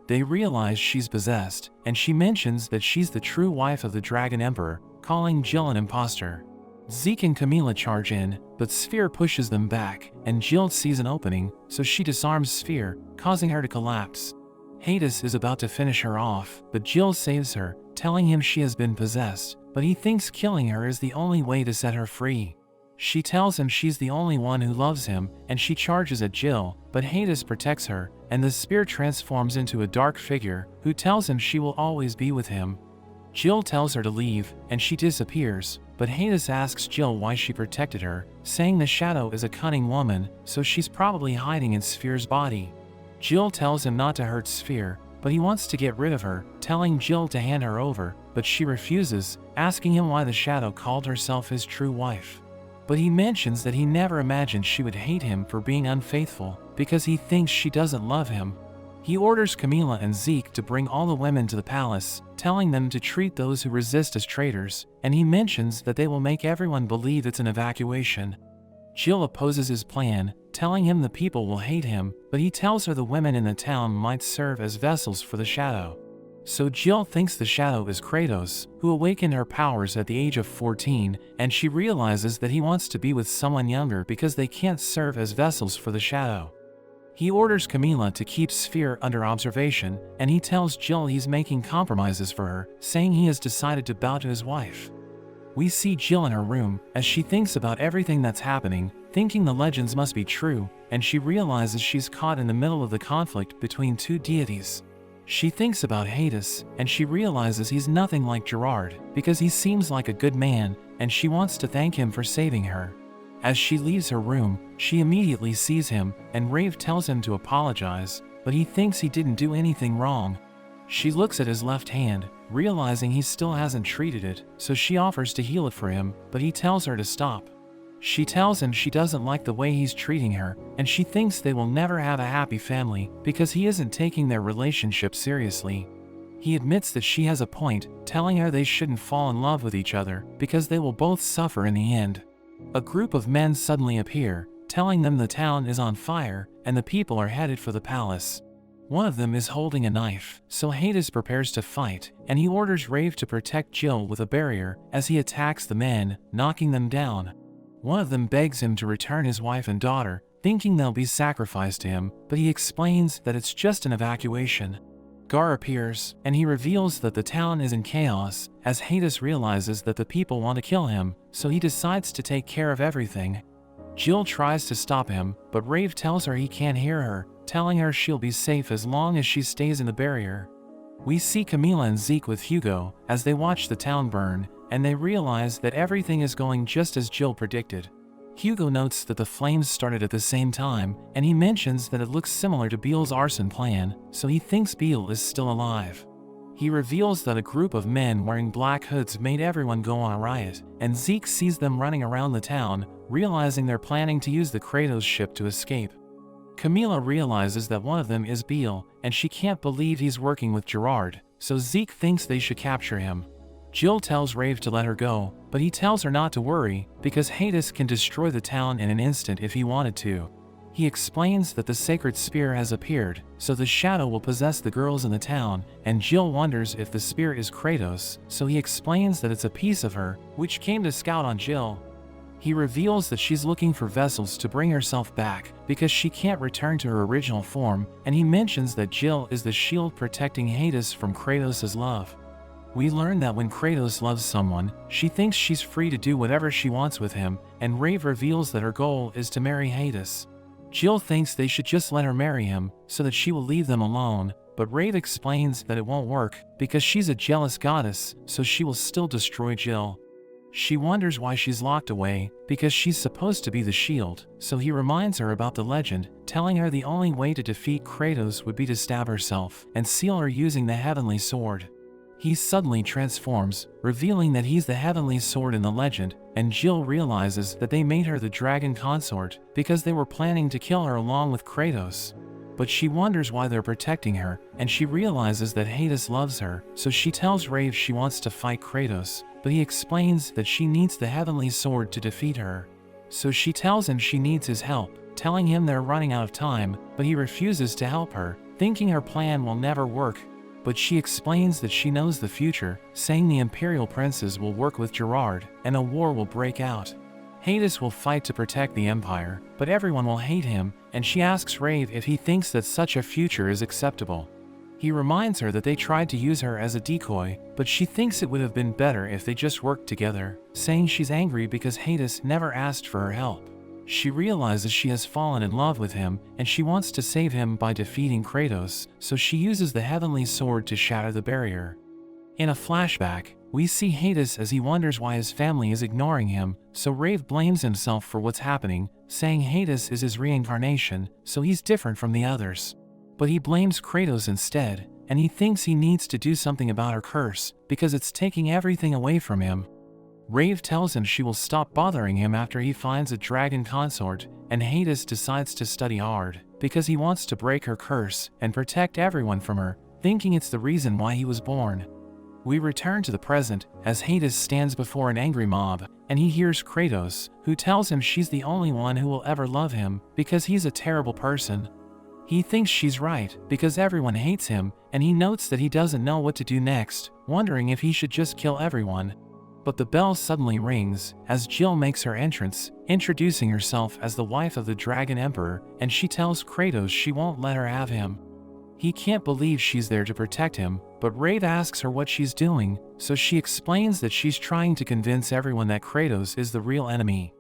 They realize she's possessed, and she mentions that she's the true wife of the Dragon Emperor, calling Jill an imposter. Zeke and Camila charge in, but Sphere pushes them back, and Jill sees an opening, so she disarms Sphere, causing her to collapse. Hades is about to finish her off, but Jill saves her, telling him she has been possessed, but he thinks killing her is the only way to set her free. She tells him she's the only one who loves him, and she charges at Jill, but Hades protects her, and the spear transforms into a dark figure, who tells him she will always be with him. Jill tells her to leave, and she disappears, but Hades asks Jill why she protected her, saying the shadow is a cunning woman, so she's probably hiding in Sphere's body. Jill tells him not to hurt Sphere, but he wants to get rid of her, telling Jill to hand her over, but she refuses, asking him why the shadow called herself his true wife. But he mentions that he never imagined she would hate him for being unfaithful, because he thinks she doesn't love him. He orders Camila and Zeke to bring all the women to the palace, telling them to treat those who resist as traitors, and he mentions that they will make everyone believe it's an evacuation. Jill opposes his plan, telling him the people will hate him, but he tells her the women in the town might serve as vessels for the shadow. So Jill thinks the shadow is Kratos, who awakened her powers at the age of 14, and she realizes that he wants to be with someone younger because they can't serve as vessels for the shadow. He orders Camila to keep Sphere under observation, and he tells Jill he's making compromises for her, saying he has decided to bow to his wife. We see Jill in her room, as she thinks about everything that's happening, thinking the legends must be true, and she realizes she's caught in the middle of the conflict between two deities. She thinks about Hades, and she realizes he's nothing like Gerard, because he seems like a good man, and she wants to thank him for saving her. As she leaves her room, she immediately sees him, and Rave tells him to apologize, but he thinks he didn't do anything wrong. She looks at his left hand, realizing he still hasn't treated it, so she offers to heal it for him, but he tells her to stop. She tells him she doesn't like the way he's treating her, and she thinks they will never have a happy family because he isn't taking their relationship seriously. He admits that she has a point, telling her they shouldn't fall in love with each other because they will both suffer in the end. A group of men suddenly appear, telling them the town is on fire and the people are headed for the palace. One of them is holding a knife, so Hades prepares to fight, and he orders Rave to protect Jill with a barrier as he attacks the men, knocking them down. One of them begs him to return his wife and daughter, thinking they'll be sacrificed to him, but he explains that it's just an evacuation. Gar appears, and he reveals that the town is in chaos, as Hades realizes that the people want to kill him, so he decides to take care of everything. Jill tries to stop him, but Rave tells her he can't hear her, telling her she'll be safe as long as she stays in the barrier. We see Camila and Zeke with Hugo, as they watch the town burn, and they realize that everything is going just as Jill predicted. Hugo notes that the flames started at the same time, and he mentions that it looks similar to Beale's arson plan, so he thinks Beale is still alive. He reveals that a group of men wearing black hoods made everyone go on a riot, and Zeke sees them running around the town, realizing they're planning to use the Kratos ship to escape. Camila realizes that one of them is Beale, and she can't believe he's working with Gerard, so Zeke thinks they should capture him. Jill tells Rave to let her go, but he tells her not to worry, because Hades can destroy the town in an instant if he wanted to. He explains that the sacred spear has appeared, so the shadow will possess the girls in the town, and Jill wonders if the spear is Kratos, so he explains that it's a piece of her, which came to scout on Jill. He reveals that she's looking for vessels to bring herself back, because she can't return to her original form, and he mentions that Jill is the shield protecting Hades from Kratos' love. We learn that when Kratos loves someone, she thinks she's free to do whatever she wants with him, and Rave reveals that her goal is to marry Hades. Jill thinks they should just let her marry him, so that she will leave them alone, but Rave explains that it won't work, because she's a jealous goddess, so she will still destroy Jill. She wonders why she's locked away, because she's supposed to be the shield, so he reminds her about the legend, telling her the only way to defeat Kratos would be to stab herself, and seal her using the heavenly sword. He suddenly transforms, revealing that he's the heavenly sword in the legend, and Jill realizes that they made her the dragon consort because they were planning to kill her along with Kratos. but she wonders why they're protecting her, and she realizes that Hades loves her, so she tells Rave she wants to fight Kratos, but he explains that she needs the heavenly sword to defeat her. So she tells him she needs his help, telling him they're running out of time, but he refuses to help her, thinking her plan will never work. But she explains that she knows the future, saying the Imperial Princes will work with Gerard, and a war will break out. Hades will fight to protect the Empire, but everyone will hate him, and she asks Rave if he thinks that such a future is acceptable. He reminds her that they tried to use her as a decoy, but she thinks it would have been better if they just worked together, saying she's angry because Hades never asked for her help. She realizes she has fallen in love with him, and she wants to save him by defeating Kratos, so she uses the heavenly sword to shatter the barrier. In a flashback, we see Hades as he wonders why his family is ignoring him, so Rave blames himself for what's happening, saying Hades is his reincarnation, so he's different from the others. But he blames Kratos instead, and he thinks he needs to do something about her curse, because it's taking everything away from him. Rave tells him she will stop bothering him after he finds a dragon consort, and Hades decides to study hard, because he wants to break her curse and protect everyone from her, thinking it's the reason why he was born. We return to the present, as Hades stands before an angry mob, and he hears Kratos, who tells him she's the only one who will ever love him, because he's a terrible person. He thinks she's right, because everyone hates him, and he notes that he doesn't know what to do next, wondering if he should just kill everyone. But the bell suddenly rings, as Jill makes her entrance, introducing herself as the wife of the Dragon Emperor, and she tells Kratos she won't let her have him. He can't believe she's there to protect him, but Rave asks her what she's doing, so she explains that she's trying to convince everyone that Kratos is the real enemy.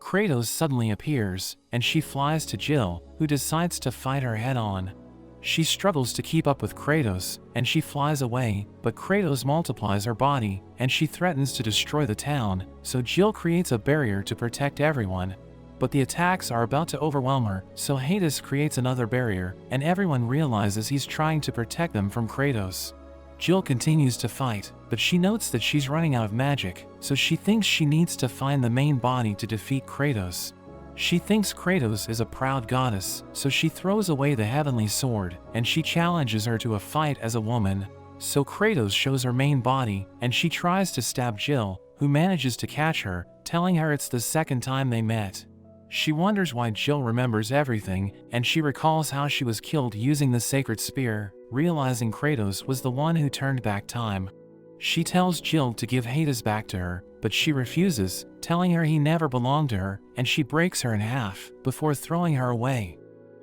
Kratos suddenly appears, and she flies to Jill, who decides to fight her head-on. She struggles to keep up with Kratos, and she flies away, but Kratos multiplies her body, and she threatens to destroy the town, so Jill creates a barrier to protect everyone. But the attacks are about to overwhelm her, so Hades creates another barrier, and everyone realizes he's trying to protect them from Kratos. Jill continues to fight, but she notes that she's running out of magic, so she thinks she needs to find the main body to defeat Kratos. She thinks Kratos is a proud goddess, so she throws away the heavenly sword, and she challenges her to a fight as a woman. So Kratos shows her main body, and she tries to stab Jill, who manages to catch her, telling her it's the second time they met. She wonders why Jill remembers everything, and she recalls how she was killed using the sacred spear, realizing Kratos was the one who turned back time. She tells Jill to give Hades back to her, but she refuses, telling her he never belonged to her, and she breaks her in half, before throwing her away.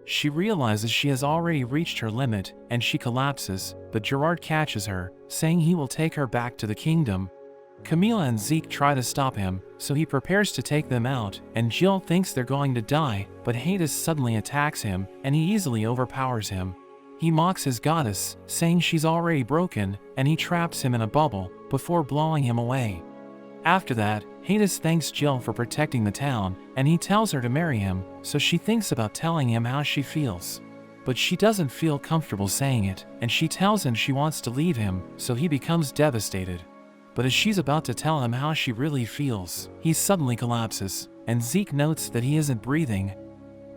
She realizes she has already reached her limit, and she collapses, but Gerard catches her, saying he will take her back to the kingdom. Camilla and Zeke try to stop him, so he prepares to take them out, and Jill thinks they're going to die, but Hades suddenly attacks him, and he easily overpowers him. He mocks his goddess, saying she's already broken, and he traps him in a bubble, before blowing him away. After that, Hades thanks Jill for protecting the town, and he tells her to marry him, so she thinks about telling him how she feels. But she doesn't feel comfortable saying it, and she tells him she wants to leave him, so he becomes devastated. But as she's about to tell him how she really feels, he suddenly collapses, and Zeke notes that he isn't breathing.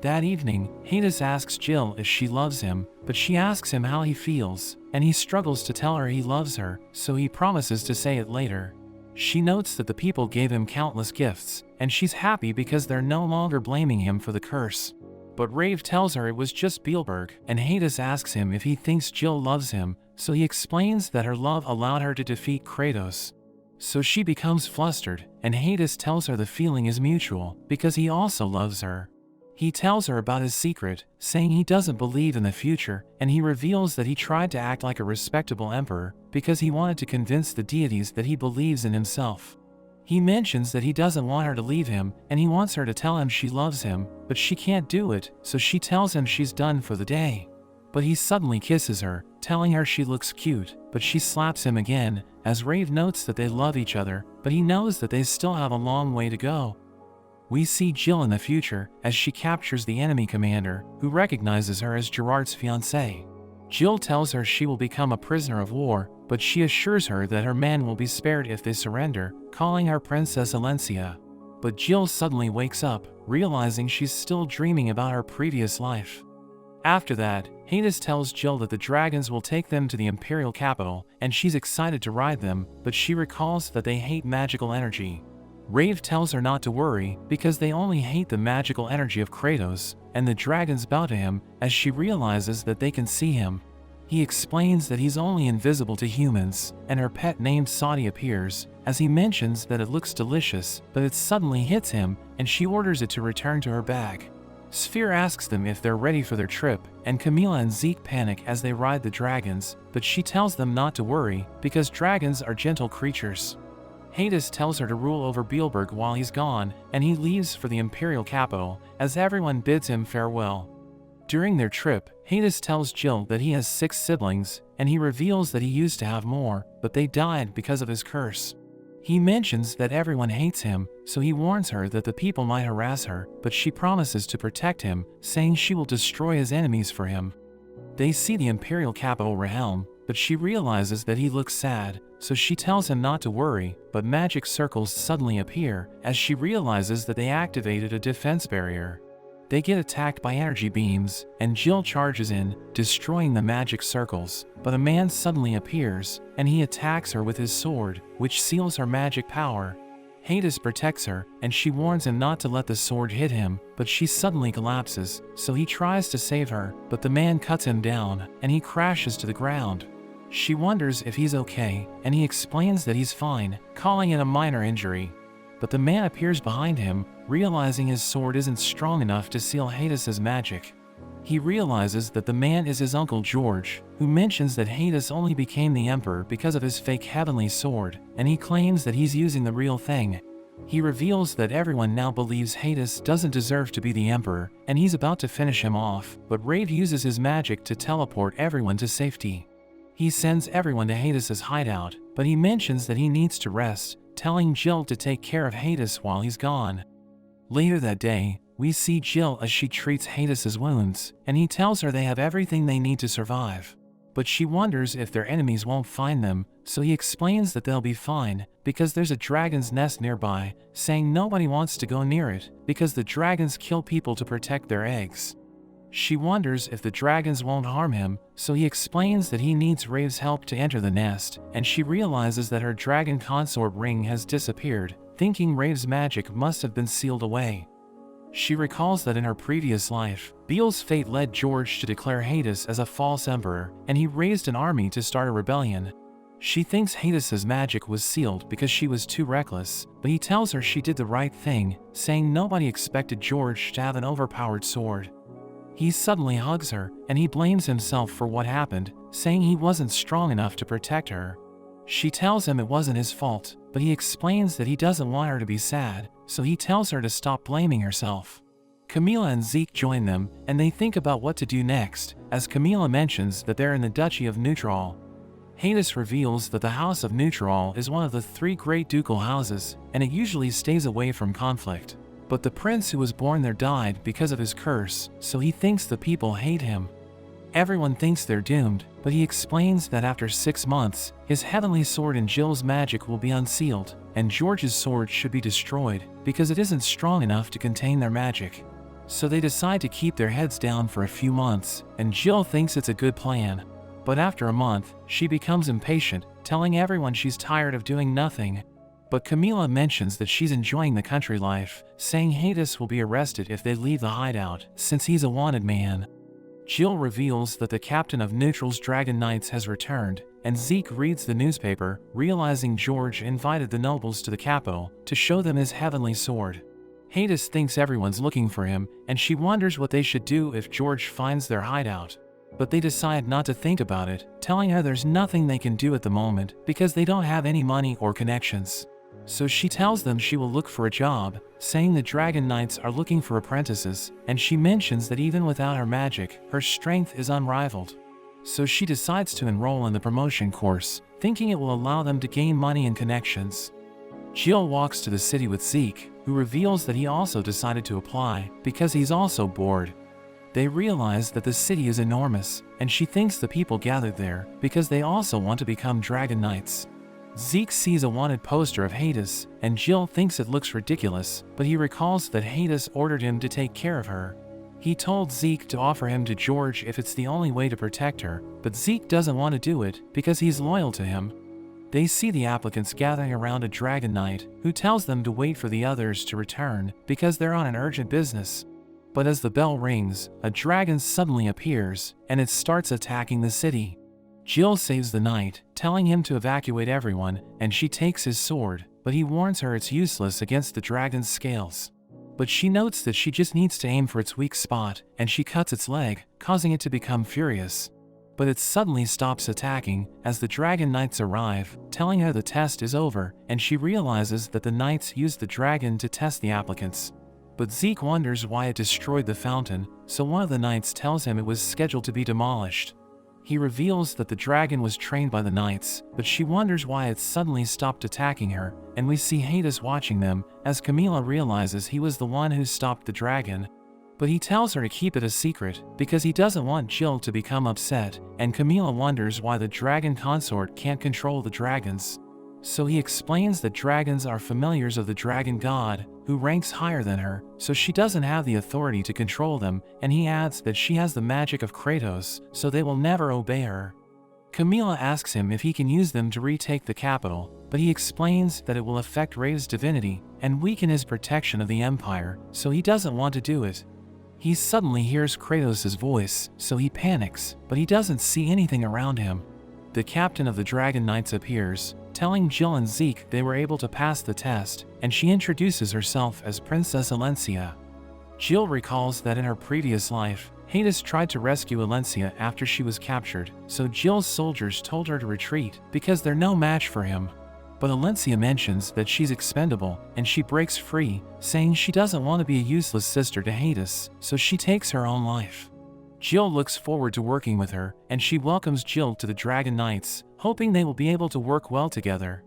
That evening, Hades asks Jill if she loves him, but she asks him how he feels, and he struggles to tell her he loves her, so he promises to say it later. She notes that the people gave him countless gifts, and she's happy because they're no longer blaming him for the curse. But Rave tells her it was just Spielberg, and Hades asks him if he thinks Jill loves him, so he explains that her love allowed her to defeat Kratos. So she becomes flustered, and Hades tells her the feeling is mutual, because he also loves her. He tells her about his secret, saying he doesn't believe in the future, and he reveals that he tried to act like a respectable emperor, because he wanted to convince the deities that he believes in himself. He mentions that he doesn't want her to leave him, and he wants her to tell him she loves him, but she can't do it, so she tells him she's done for the day. But he suddenly kisses her, telling her she looks cute, but she slaps him again, as Rave notes that they love each other, but he knows that they still have a long way to go. We see Jill in the future, as she captures the enemy commander, who recognizes her as Gerard's fiancée. Jill tells her she will become a prisoner of war, but she assures her that her men will be spared if they surrender, calling her Princess Alencia. But Jill suddenly wakes up, realizing she's still dreaming about her previous life. After that, Hades tells Jill that the dragons will take them to the imperial capital, and she's excited to ride them, but she recalls that they hate magical energy. Rave tells her not to worry because they only hate the magical energy of Kratos, and the dragons bow to him as she realizes that they can see him. He explains that he's only invisible to humans, and her pet named Saudi appears, as he mentions that it looks delicious, but it suddenly hits him, and she orders it to return to her bag. Sphere asks them if they're ready for their trip, and Camilla and Zeke panic as they ride the dragons, but she tells them not to worry, because dragons are gentle creatures. Hades tells her to rule over Bielberg while he's gone, and he leaves for the imperial capital, as everyone bids him farewell. During their trip, Hades tells Jill that he has 6 siblings, and he reveals that he used to have more, but they died because of his curse. He mentions that everyone hates him, so he warns her that the people might harass her, but she promises to protect him, saying she will destroy his enemies for him. They see the imperial capital Realm, but she realizes that he looks sad, so she tells him not to worry, but magic circles suddenly appear as she realizes that they activated a defense barrier. They get attacked by energy beams, and Jill charges in, destroying the magic circles, but a man suddenly appears, and he attacks her with his sword, which seals her magic power. Hades protects her, and she warns him not to let the sword hit him, but she suddenly collapses, so he tries to save her, but the man cuts him down, and he crashes to the ground. She wonders if he's okay, and he explains that he's fine, calling it a minor injury. But the man appears behind him, realizing his sword isn't strong enough to seal Hades' magic. He realizes that the man is his uncle George, who mentions that Hades only became the emperor because of his fake heavenly sword, and he claims that he's using the real thing. He reveals that everyone now believes Hades doesn't deserve to be the emperor, and he's about to finish him off, but Rave uses his magic to teleport everyone to safety. He sends everyone to Hades' hideout, but he mentions that he needs to rest, telling Jill to take care of Hades while he's gone. Later that day, we see Jill as she treats Hades' wounds, and he tells her they have everything they need to survive. But she wonders if their enemies won't find them, so he explains that they'll be fine, because there's a dragon's nest nearby, saying nobody wants to go near it, because the dragons kill people to protect their eggs. She wonders if the dragons won't harm him, so he explains that he needs Rave's help to enter the nest, and she realizes that her dragon consort ring has disappeared, thinking Rave's magic must have been sealed away. She recalls that in her previous life, Beel's fate led George to declare Hades as a false emperor, and he raised an army to start a rebellion. She thinks Hades' magic was sealed because she was too reckless, but he tells her she did the right thing, saying nobody expected George to have an overpowered sword. He suddenly hugs her, and he blames himself for what happened, saying he wasn't strong enough to protect her. She tells him it wasn't his fault, but he explains that he doesn't want her to be sad, so he tells her to stop blaming herself. Camilla and Zeke join them, and they think about what to do next, as Camilla mentions that they're in the Duchy of Neutral. Hades reveals that the House of Neutral is one of the 3 great ducal houses, and it usually stays away from conflict. But the prince who was born there died because of his curse, so he thinks the people hate him. Everyone thinks they're doomed, but he explains that after 6 months, his heavenly sword and Jill's magic will be unsealed, and George's sword should be destroyed, because it isn't strong enough to contain their magic. So they decide to keep their heads down for a few months, and Jill thinks it's a good plan. But after a month, she becomes impatient, telling everyone she's tired of doing nothing. But Camilla mentions that she's enjoying the country life, saying Hades will be arrested if they leave the hideout, since he's a wanted man. Jill reveals that the captain of Neutral's Dragon Knights has returned, and Zeke reads the newspaper, realizing George invited the nobles to the capital to show them his heavenly sword. Hades thinks everyone's looking for him, and she wonders what they should do if George finds their hideout. But they decide not to think about it, telling her there's nothing they can do at the moment because they don't have any money or connections. So she tells them she will look for a job, saying the Dragon Knights are looking for apprentices, and she mentions that even without her magic, her strength is unrivaled. So she decides to enroll in the promotion course, thinking it will allow them to gain money and connections. Jill walks to the city with Zeke, who reveals that he also decided to apply because he's also bored. They realize that the city is enormous, and she thinks the people gathered there because they also want to become Dragon Knights. Zeke sees a wanted poster of Hades, and Jill thinks it looks ridiculous, but he recalls that Hades ordered him to take care of her. He told Zeke to offer him to George if it's the only way to protect her, but Zeke doesn't want to do it because he's loyal to him. They see the applicants gathering around a dragon knight who tells them to wait for the others to return because they're on an urgent business. But as the bell rings, a dragon suddenly appears and it starts attacking the city. Jill saves the knight, telling him to evacuate everyone, and she takes his sword, but he warns her it's useless against the dragon's scales. But she notes that she just needs to aim for its weak spot, and she cuts its leg, causing it to become furious. But it suddenly stops attacking as the dragon knights arrive, telling her the test is over, and she realizes that the knights used the dragon to test the applicants. But Zeke wonders why it destroyed the fountain, so one of the knights tells him it was scheduled to be demolished. He reveals that the dragon was trained by the knights, but she wonders why it suddenly stopped attacking her, and we see Hades watching them, as Camilla realizes he was the one who stopped the dragon. But he tells her to keep it a secret, because he doesn't want Jill to become upset, and Camilla wonders why the dragon consort can't control the dragons. So he explains that dragons are familiars of the dragon god, who ranks higher than her, so she doesn't have the authority to control them, and he adds that she has the magic of Kratos, so they will never obey her. Camilla asks him if he can use them to retake the capital, but he explains that it will affect Rave's divinity and weaken his protection of the Empire, so he doesn't want to do it. He suddenly hears Kratos' voice, so he panics, but he doesn't see anything around him. The captain of the Dragon Knights appears, telling Jill and Zeke they were able to pass the test, and she introduces herself as Princess Alencia. Jill recalls that in her previous life, Hades tried to rescue Alencia after she was captured, so Jill's soldiers told her to retreat because they're no match for him. But Alencia mentions that she's expendable, and she breaks free, saying she doesn't want to be a useless sister to Hades, so she takes her own life. Jill looks forward to working with her, and she welcomes Jill to the Dragon Knights, hoping they will be able to work well together.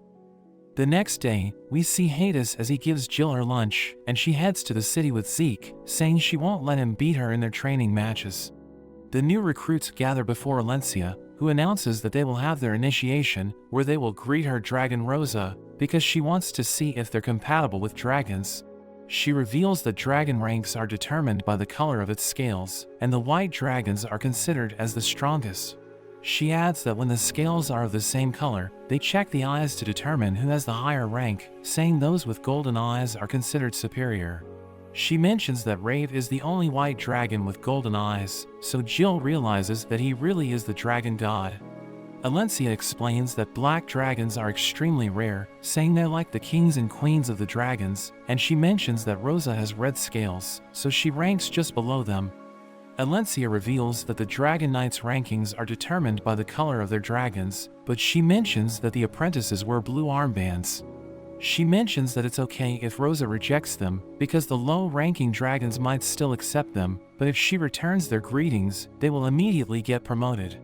The next day, we see Hades as he gives Jill her lunch, and she heads to the city with Zeke, saying she won't let him beat her in their training matches. The new recruits gather before Alencia, who announces that they will have their initiation, where they will greet her dragon Rosa, because she wants to see if they're compatible with dragons. She reveals that dragon ranks are determined by the color of its scales, and the white dragons are considered as the strongest. She adds that when the scales are of the same color, they check the eyes to determine who has the higher rank, saying those with golden eyes are considered superior. She mentions that Rave is the only white dragon with golden eyes, so Jill realizes that he really is the dragon god. Alencia explains that black dragons are extremely rare, saying they're like the kings and queens of the dragons, and she mentions that Rosa has red scales, so she ranks just below them. Alencia reveals that the Dragon Knights' rankings are determined by the color of their dragons, but she mentions that the apprentices wear blue armbands. She mentions that it's okay if Rosa rejects them, because the low-ranking dragons might still accept them, but if she returns their greetings, they will immediately get promoted.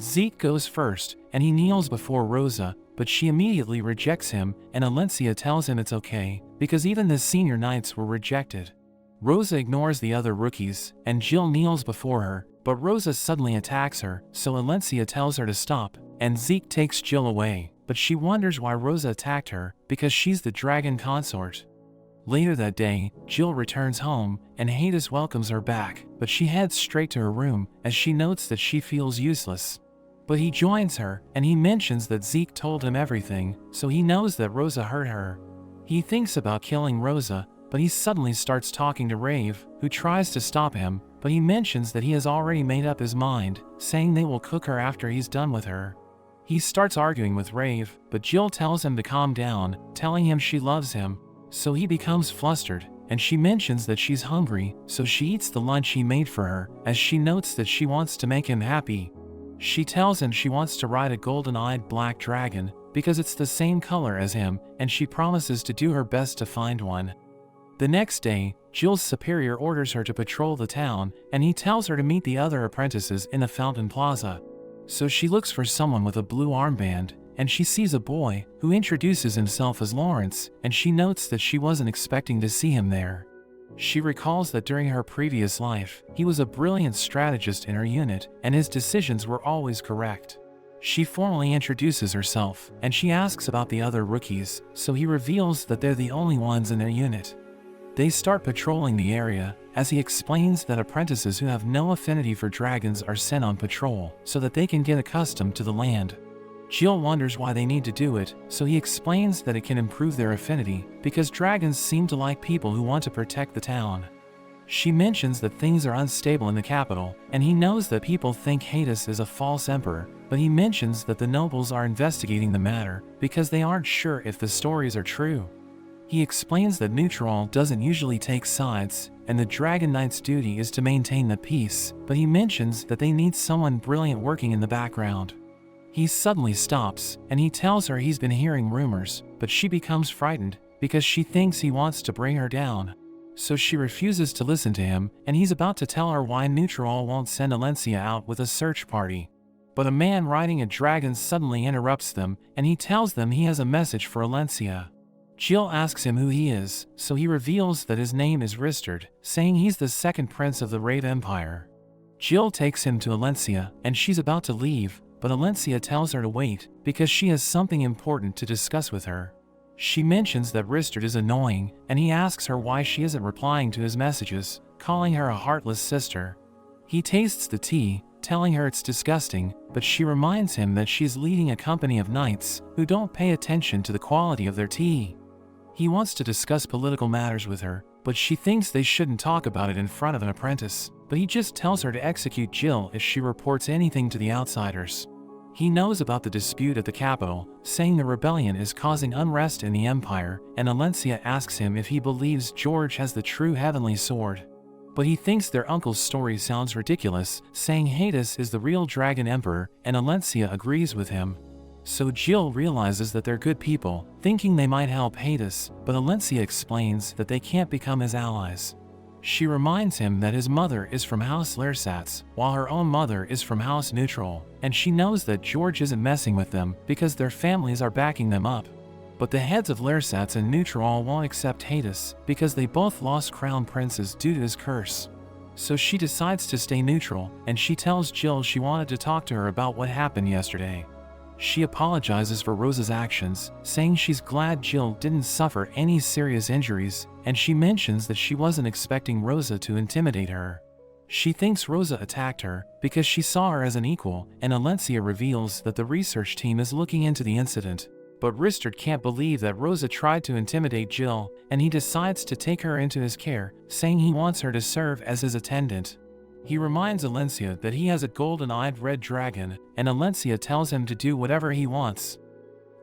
Zeke goes first, and he kneels before Rosa, but she immediately rejects him, and Alencia tells him it's okay, because even the senior knights were rejected. Rosa ignores the other rookies, and Jill kneels before her, but Rosa suddenly attacks her, so Alencia tells her to stop, and Zeke takes Jill away, but she wonders why Rosa attacked her, because she's the dragon consort. Later that day, Jill returns home, and Hades welcomes her back, but she heads straight to her room, as she notes that she feels useless. But he joins her, and he mentions that Zeke told him everything, so he knows that Rosa hurt her. He thinks about killing Rosa, but he suddenly starts talking to Rave, who tries to stop him, but he mentions that he has already made up his mind, saying they will cook her after he's done with her. He starts arguing with Rave, but Jill tells him to calm down, telling him she loves him, so he becomes flustered, and she mentions that she's hungry, so she eats the lunch he made for her, as she notes that she wants to make him happy. She tells him she wants to ride a golden-eyed black dragon, because it's the same color as him, and she promises to do her best to find one. The next day, Jill's superior orders her to patrol the town, and he tells her to meet the other apprentices in the Fountain Plaza. So she looks for someone with a blue armband, and she sees a boy, who introduces himself as Lawrence, and she notes that she wasn't expecting to see him there. She recalls that during her previous life, he was a brilliant strategist in her unit, and his decisions were always correct. She formally introduces herself, and she asks about the other rookies, so he reveals that they're the only ones in their unit. They start patrolling the area, as he explains that apprentices who have no affinity for dragons are sent on patrol so that they can get accustomed to the land. Jill wonders why they need to do it, so he explains that it can improve their affinity because dragons seem to like people who want to protect the town. She mentions that things are unstable in the capital, and he knows that people think Hades is a false emperor, but he mentions that the nobles are investigating the matter because they aren't sure if the stories are true. He explains that Neutral doesn't usually take sides, and the Dragon Knight's duty is to maintain the peace, but he mentions that they need someone brilliant working in the background. He suddenly stops, and he tells her he's been hearing rumors, but she becomes frightened because she thinks he wants to bring her down. So she refuses to listen to him, and he's about to tell her why Neutral won't send Alencia out with a search party. But a man riding a dragon suddenly interrupts them, and he tells them he has a message for Alencia. Jill asks him who he is, so he reveals that his name is Ristard, saying he's the second prince of the Rave Empire. Jill takes him to Alencia, and she's about to leave, but Alencia tells her to wait because she has something important to discuss with her. She mentions that Ristard is annoying, and he asks her why she isn't replying to his messages, calling her a heartless sister. He tastes the tea, telling her it's disgusting, but she reminds him that she's leading a company of knights who don't pay attention to the quality of their tea. He wants to discuss political matters with her, but she thinks they shouldn't talk about it in front of an apprentice, but he just tells her to execute Jill if she reports anything to the outsiders. He knows about the dispute at the capital, saying the rebellion is causing unrest in the Empire, and Alencia asks him if he believes George has the true heavenly sword. But he thinks their uncle's story sounds ridiculous, saying Hades is the real Dragon Emperor, and Alencia agrees with him. So Jill realizes that they're good people, thinking they might help Hades, but Alencia explains that they can't become his allies. She reminds him that his mother is from House Lersatz, while her own mother is from House Neutral, and she knows that George isn't messing with them because their families are backing them up. But the heads of Lersatz and Neutral won't accept Hades because they both lost crown princes due to his curse. So she decides to stay neutral, and she tells Jill she wanted to talk to her about what happened yesterday. She apologizes for Rosa's actions, saying she's glad Jill didn't suffer any serious injuries, and she mentions that she wasn't expecting Rosa to intimidate her. She thinks Rosa attacked her because she saw her as an equal, and Alencia reveals that the research team is looking into the incident. But Ristard can't believe that Rosa tried to intimidate Jill, and he decides to take her into his care, saying he wants her to serve as his attendant. He reminds Alencia that he has a golden-eyed red dragon, and Alencia tells him to do whatever he wants.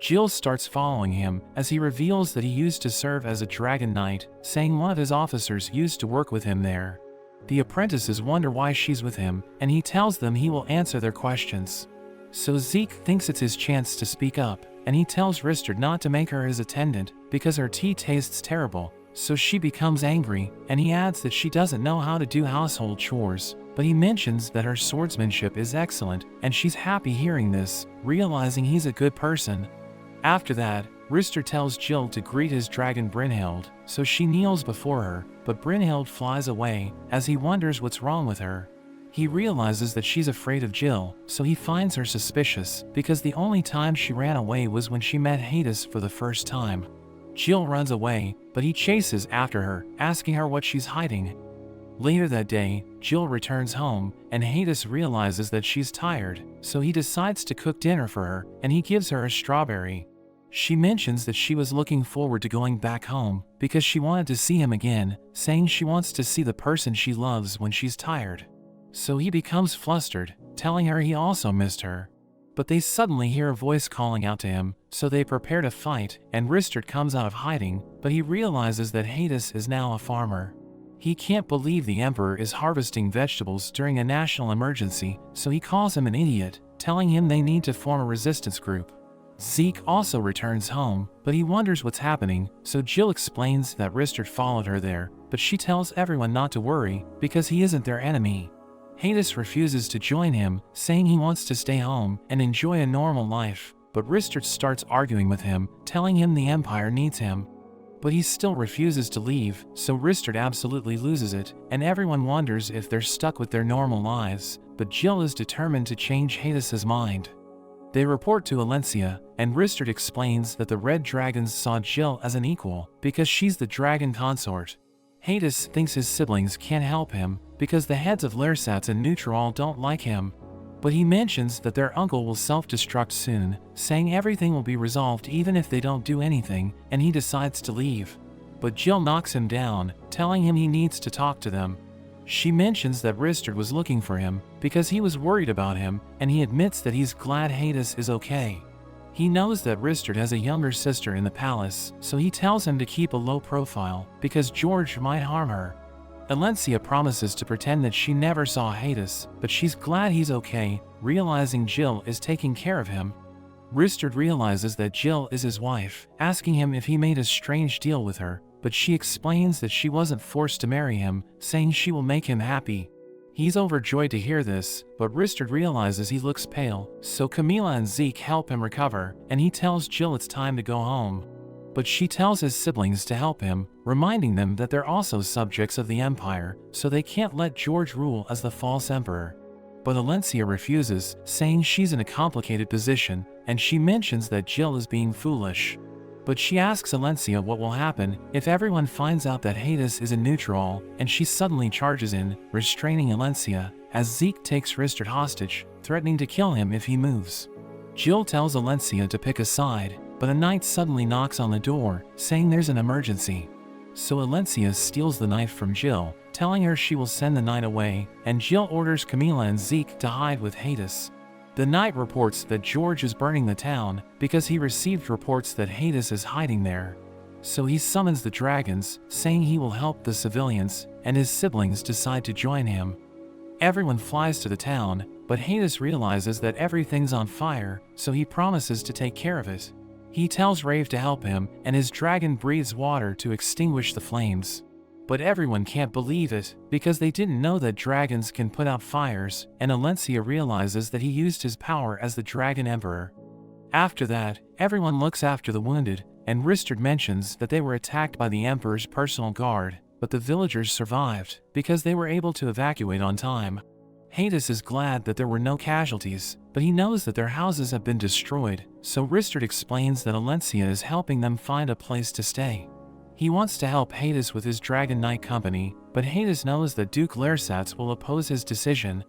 Jill starts following him, as he reveals that he used to serve as a dragon knight, saying one of his officers used to work with him there. The apprentices wonder why she's with him, and he tells them he will answer their questions. So Zeke thinks it's his chance to speak up, and he tells Ristard not to make her his attendant because her tea tastes terrible. So she becomes angry, and he adds that she doesn't know how to do household chores, but he mentions that her swordsmanship is excellent, and she's happy hearing this, realizing he's a good person. After that, Ristard tells Jill to greet his dragon Brynhild, so she kneels before her, but Brynhild flies away, as he wonders what's wrong with her. He realizes that she's afraid of Jill, so he finds her suspicious, because the only time she ran away was when she met Hades for the first time. Jill runs away, but he chases after her, asking her what she's hiding. Later that day, Jill returns home, and Hades realizes that she's tired, so he decides to cook dinner for her, and he gives her a strawberry. She mentions that she was looking forward to going back home, because she wanted to see him again, saying she wants to see the person she loves when she's tired. So he becomes flustered, telling her he also missed her. But they suddenly hear a voice calling out to him, so they prepare to fight, and Ristard comes out of hiding, but he realizes that Hades is now a farmer. He can't believe the Emperor is harvesting vegetables during a national emergency, so he calls him an idiot, telling him they need to form a resistance group. Zeke also returns home, but he wonders what's happening, so Jill explains that Ristard followed her there, but she tells everyone not to worry, because he isn't their enemy. Hades refuses to join him, saying he wants to stay home and enjoy a normal life, but Ristard starts arguing with him, telling him the Empire needs him. But he still refuses to leave, so Ristard absolutely loses it, and everyone wonders if they're stuck with their normal lives, but Jill is determined to change Hades' mind. They report to Alencia, and Ristard explains that the Red Dragons saw Jill as an equal, because she's the dragon consort. Hades thinks his siblings can't help him because the heads of Lersats and Neutral don't like him. But he mentions that their uncle will self-destruct soon, saying everything will be resolved even if they don't do anything, and he decides to leave. But Jill knocks him down, telling him he needs to talk to them. She mentions that Ristard was looking for him because he was worried about him, and he admits that he's glad Hades is okay. He knows that Ristard has a younger sister in the palace, so he tells him to keep a low profile because George might harm her. Alencia promises to pretend that she never saw Hades, but she's glad he's okay, realizing Jill is taking care of him. Ristard realizes that Jill is his wife, asking him if he made a strange deal with her, but she explains that she wasn't forced to marry him, saying she will make him happy. He's overjoyed to hear this, but Ristard realizes he looks pale, so Camila and Zeke help him recover, and he tells Jill it's time to go home. But she tells his siblings to help him, reminding them that they're also subjects of the Empire, so they can't let George rule as the false emperor. But Alencia refuses, saying she's in a complicated position, and she mentions that Jill is being foolish. But she asks Alencia what will happen if everyone finds out that Hades is a neutral, and she suddenly charges in, restraining Alencia, as Zeke takes Ristard hostage, threatening to kill him if he moves. Jill tells Alencia to pick a side, but a knight suddenly knocks on the door, saying there's an emergency. So Alencia steals the knife from Jill, telling her she will send the knight away, and Jill orders Camila and Zeke to hide with Hades. The knight reports that George is burning the town because he received reports that Hades is hiding there. So he summons the dragons, saying he will help the civilians, and his siblings decide to join him. Everyone flies to the town, but Hades realizes that everything's on fire, so he promises to take care of it. He tells Rave to help him, and his dragon breathes water to extinguish the flames. But everyone can't believe it, because they didn't know that dragons can put out fires, and Alencia realizes that he used his power as the Dragon Emperor. After that, everyone looks after the wounded, and Ristard mentions that they were attacked by the Emperor's personal guard, but the villagers survived, because they were able to evacuate on time. Hades is glad that there were no casualties, but he knows that their houses have been destroyed, so Ristard explains that Alencia is helping them find a place to stay. He wants to help Hades with his Dragon Knight company, but Hades knows that Duke Lersats will oppose his decision.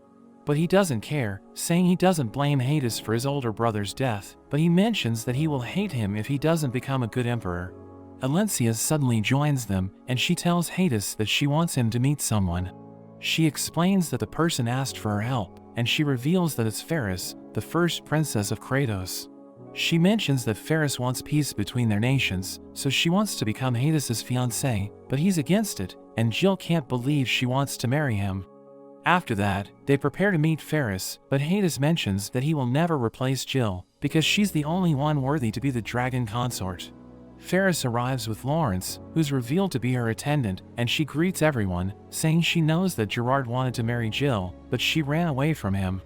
But he doesn't care, saying he doesn't blame Hades for his older brother's death, but he mentions that he will hate him if he doesn't become a good emperor. Alencia suddenly joins them, and she tells Hades that she wants him to meet someone. She explains that the person asked for her help, and she reveals that it's Ferris, the first princess of Kratos. She mentions that Ferris wants peace between their nations, so she wants to become Hades' fiancé, but he's against it, and Jill can't believe she wants to marry him. After that, they prepare to meet Ferris, but Hades mentions that he will never replace Jill, because she's the only one worthy to be the dragon consort. Ferris arrives with Lawrence, who's revealed to be her attendant, and she greets everyone, saying she knows that Gerard wanted to marry Jill, but she ran away from him.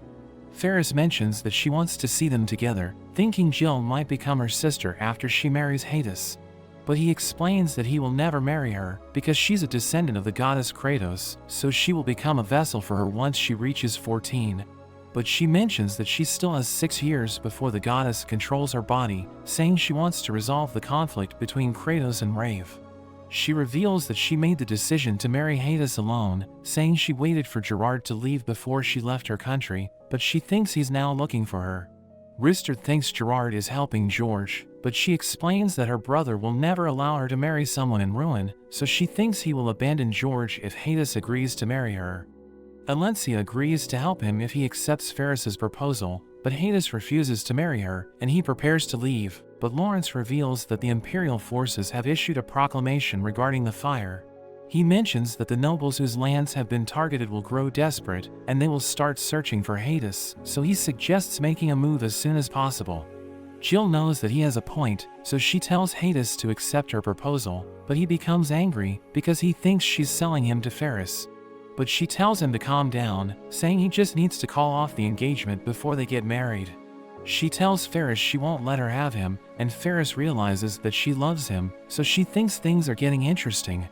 Ferris mentions that she wants to see them together, thinking Jill might become her sister after she marries Hades. But he explains that he will never marry her, because she's a descendant of the goddess Kratos, so she will become a vessel for her once she reaches 14. But she mentions that she still has 6 years before the goddess controls her body, saying she wants to resolve the conflict between Kratos and Rave. She reveals that she made the decision to marry Hades alone, saying she waited for Gerard to leave before she left her country, but she thinks he's now looking for her. Ristard thinks Gerard is helping George, but she explains that her brother will never allow her to marry someone in ruin, so she thinks he will abandon George if Hades agrees to marry her. Alencia agrees to help him if he accepts Ferris's proposal, but Hades refuses to marry her, and he prepares to leave, but Lawrence reveals that the Imperial forces have issued a proclamation regarding the fire. He mentions that the nobles whose lands have been targeted will grow desperate, and they will start searching for Hades, so he suggests making a move as soon as possible. Jill knows that he has a point, so she tells Hades to accept her proposal, but he becomes angry because he thinks she's selling him to Ferris. But she tells him to calm down, saying he just needs to call off the engagement before they get married. She tells Ferris she won't let her have him, and Ferris realizes that she loves him, so she thinks things are getting interesting.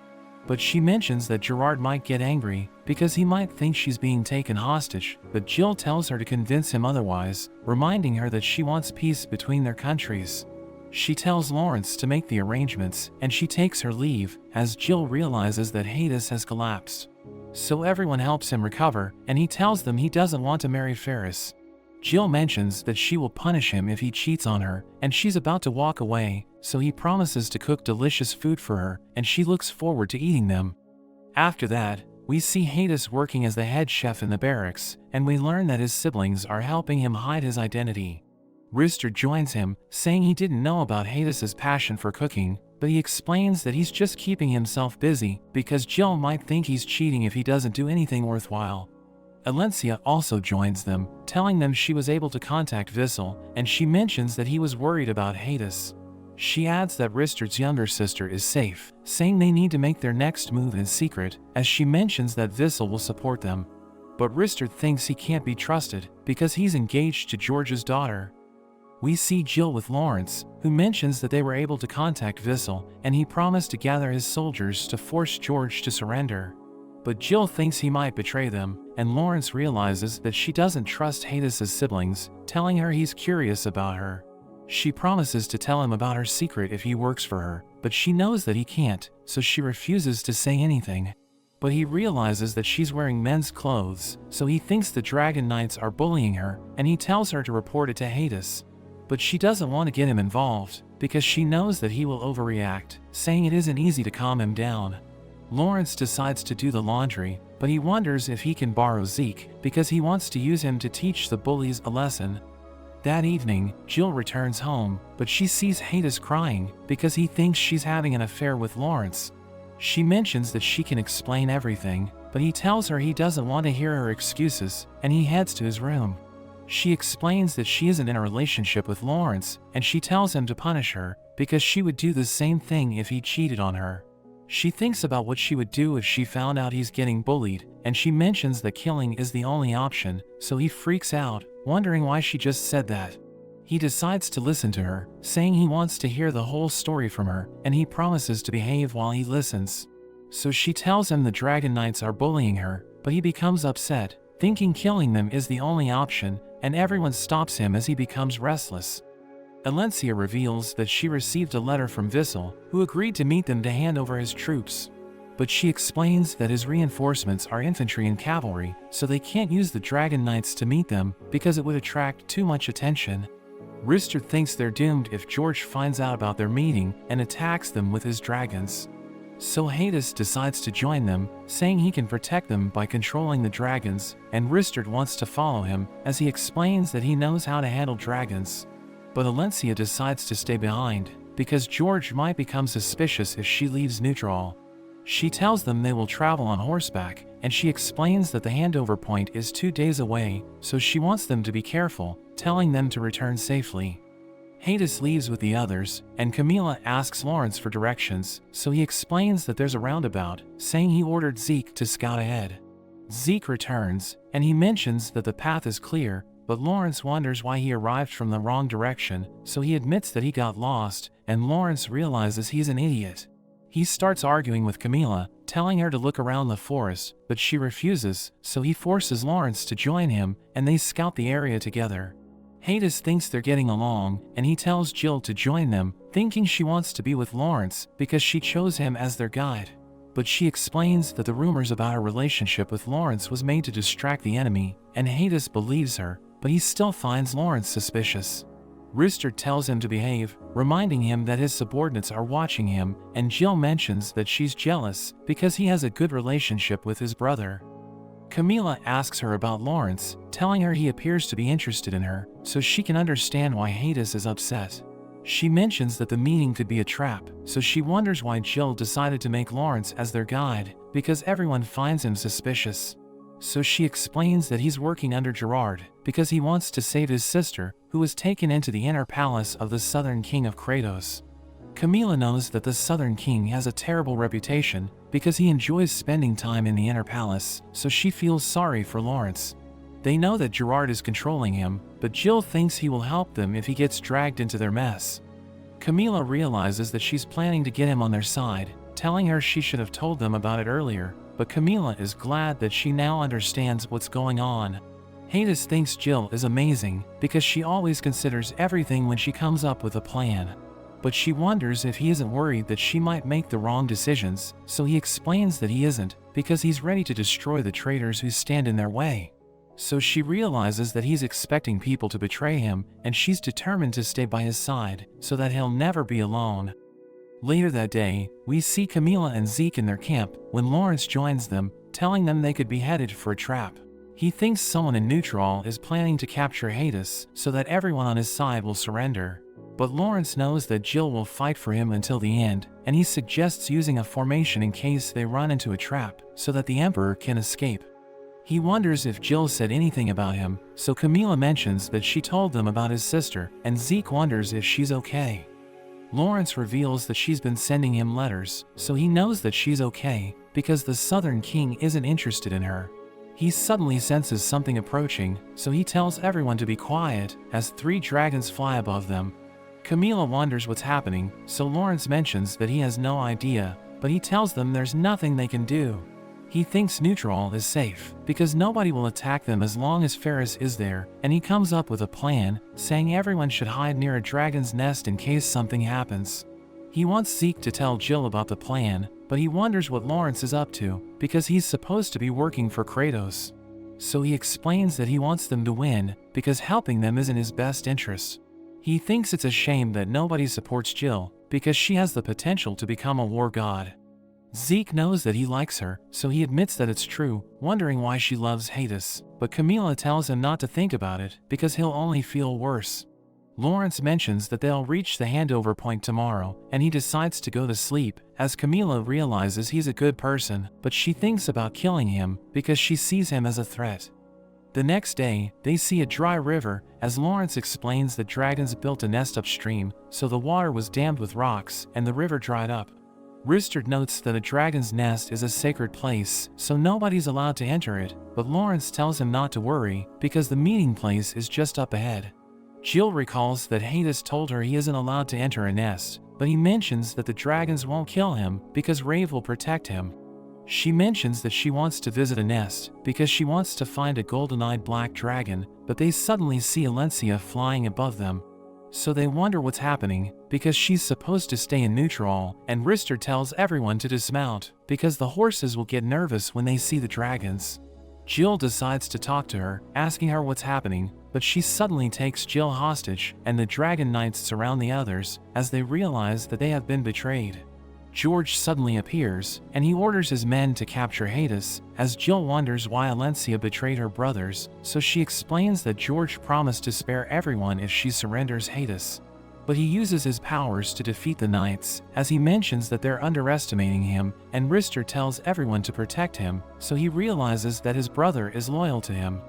But she mentions that Gerard might get angry, because he might think she's being taken hostage, but Jill tells her to convince him otherwise, reminding her that she wants peace between their countries. She tells Lawrence to make the arrangements, and she takes her leave, as Jill realizes that Hades has collapsed. So everyone helps him recover, and he tells them he doesn't want to marry Ferris. Jill mentions that she will punish him if he cheats on her, and she's about to walk away, so he promises to cook delicious food for her, and she looks forward to eating them. After that, we see Hades working as the head chef in the barracks, and we learn that his siblings are helping him hide his identity. Rooster joins him, saying he didn't know about Hades' passion for cooking, but he explains that he's just keeping himself busy because Jill might think he's cheating if he doesn't do anything worthwhile. Alencia also joins them, telling them she was able to contact Vissel, and she mentions that he was worried about Hades. She adds that Rister's younger sister is safe, saying they need to make their next move in secret, as she mentions that Vissel will support them. But Rister thinks he can't be trusted, because he's engaged to George's daughter. We see Jill with Lawrence, who mentions that they were able to contact Vissel, and he promised to gather his soldiers to force George to surrender. But Jill thinks he might betray them, and Lawrence realizes that she doesn't trust Hades' siblings, telling her he's curious about her. She promises to tell him about her secret if he works for her, but she knows that he can't, so she refuses to say anything. But he realizes that she's wearing men's clothes, so he thinks the Dragon Knights are bullying her, and he tells her to report it to Hades. But she doesn't want to get him involved, because she knows that he will overreact, saying it isn't easy to calm him down. Lawrence decides to do the laundry, but he wonders if he can borrow Zeke, because he wants to use him to teach the bullies a lesson. That evening, Jill returns home, but she sees Hades crying, because he thinks she's having an affair with Lawrence. She mentions that she can explain everything, but he tells her he doesn't want to hear her excuses, and he heads to his room. She explains that she isn't in a relationship with Lawrence, and she tells him to punish her, because she would do the same thing if he cheated on her. She thinks about what she would do if she found out he's getting bullied, and she mentions that killing is the only option, so he freaks out, wondering why she just said that. He decides to listen to her, saying he wants to hear the whole story from her, and he promises to behave while he listens. So she tells him the Dragon Knights are bullying her, but he becomes upset, thinking killing them is the only option, and everyone stops him as he becomes restless. Alencia reveals that she received a letter from Vissel, who agreed to meet them to hand over his troops. But she explains that his reinforcements are infantry and cavalry, so they can't use the Dragon Knights to meet them because it would attract too much attention. Rister thinks they're doomed if George finds out about their meeting and attacks them with his dragons. So Hades decides to join them, saying he can protect them by controlling the dragons, and Rister wants to follow him, as he explains that he knows how to handle dragons. But Alencia decides to stay behind, because George might become suspicious if she leaves neutral. She tells them they will travel on horseback, and she explains that the handover point is 2 days away, so she wants them to be careful, telling them to return safely. Hades leaves with the others, and Camila asks Lawrence for directions, so he explains that there's a roundabout, saying he ordered Zeke to scout ahead. Zeke returns, and he mentions that the path is clear, but Lawrence wonders why he arrived from the wrong direction, so he admits that he got lost, and Lawrence realizes he's an idiot. He starts arguing with Camila, telling her to look around the forest, but she refuses, so he forces Lawrence to join him, and they scout the area together. Hades thinks they're getting along, and he tells Jill to join them, thinking she wants to be with Lawrence because she chose him as their guide. But she explains that the rumors about her relationship with Lawrence was made to distract the enemy, and Hades believes her, but he still finds Lawrence suspicious. Rister tells him to behave, reminding him that his subordinates are watching him, and Jill mentions that she's jealous because he has a good relationship with his brother. Camila asks her about Lawrence, telling her he appears to be interested in her, so she can understand why Hades is upset. She mentions that the meeting could be a trap, so she wonders why Jill decided to make Lawrence as their guide, because everyone finds him suspicious. So she explains that he's working under Gerard, because he wants to save his sister, who was taken into the inner palace of the Southern King of Kratos. Camila knows that the Southern King has a terrible reputation, because he enjoys spending time in the inner palace, so she feels sorry for Lawrence. They know that Gerard is controlling him, but Jill thinks he will help them if he gets dragged into their mess. Camila realizes that she's planning to get him on their side, telling her she should have told them about it earlier, but Camila is glad that she now understands what's going on. Hades thinks Jill is amazing, because she always considers everything when she comes up with a plan. But she wonders if he isn't worried that she might make the wrong decisions, so he explains that he isn't, because he's ready to destroy the traitors who stand in their way. So she realizes that he's expecting people to betray him, and she's determined to stay by his side, so that he'll never be alone. Later that day, we see Camila and Zeke in their camp when Lawrence joins them, telling them they could be headed for a trap. He thinks someone in neutral is planning to capture Hades so that everyone on his side will surrender. But Lawrence knows that Jill will fight for him until the end, and he suggests using a formation in case they run into a trap so that the Emperor can escape. He wonders if Jill said anything about him, so Camila mentions that she told them about his sister, and Zeke wonders if she's okay. Lawrence reveals that she's been sending him letters, so he knows that she's okay, because the Southern King isn't interested in her. He suddenly senses something approaching, so he tells everyone to be quiet as 3 dragons fly above them. Camila wonders what's happening, so Lawrence mentions that he has no idea, but he tells them there's nothing they can do. He thinks neutral is safe, because nobody will attack them as long as Ferris is there, and he comes up with a plan, saying everyone should hide near a dragon's nest in case something happens. He wants Zeke to tell Jill about the plan, but he wonders what Lawrence is up to, because he's supposed to be working for Kratos. So he explains that he wants them to win, because helping them is in his best interest. He thinks it's a shame that nobody supports Jill, because she has the potential to become a war god. Zeke knows that he likes her, so he admits that it's true, wondering why she loves Hades, but Camila tells him not to think about it, because he'll only feel worse. Lawrence mentions that they'll reach the handover point tomorrow, and he decides to go to sleep, as Camila realizes he's a good person, but she thinks about killing him, because she sees him as a threat. The next day, they see a dry river, as Lawrence explains that dragons built a nest upstream, so the water was dammed with rocks, and the river dried up. Ristard notes that a dragon's nest is a sacred place, so nobody's allowed to enter it, but Lawrence tells him not to worry, because the meeting place is just up ahead. Jill recalls that Hades told her he isn't allowed to enter a nest, but he mentions that the dragons won't kill him, because Rave will protect him. She mentions that she wants to visit a nest, because she wants to find a golden-eyed black dragon, but they suddenly see Alencia flying above them. So they wonder what's happening, because she's supposed to stay in neutral, and Rister tells everyone to dismount, because the horses will get nervous when they see the dragons. Jill decides to talk to her, asking her what's happening, but she suddenly takes Jill hostage, and the dragon knights surround the others, as they realize that they have been betrayed. George suddenly appears, and he orders his men to capture Hades, as Jill wonders why Alencia betrayed her brothers, so she explains that George promised to spare everyone if she surrenders Hades. But he uses his powers to defeat the knights, as he mentions that they're underestimating him, and Rister tells everyone to protect him, so he realizes that his brother is loyal to him.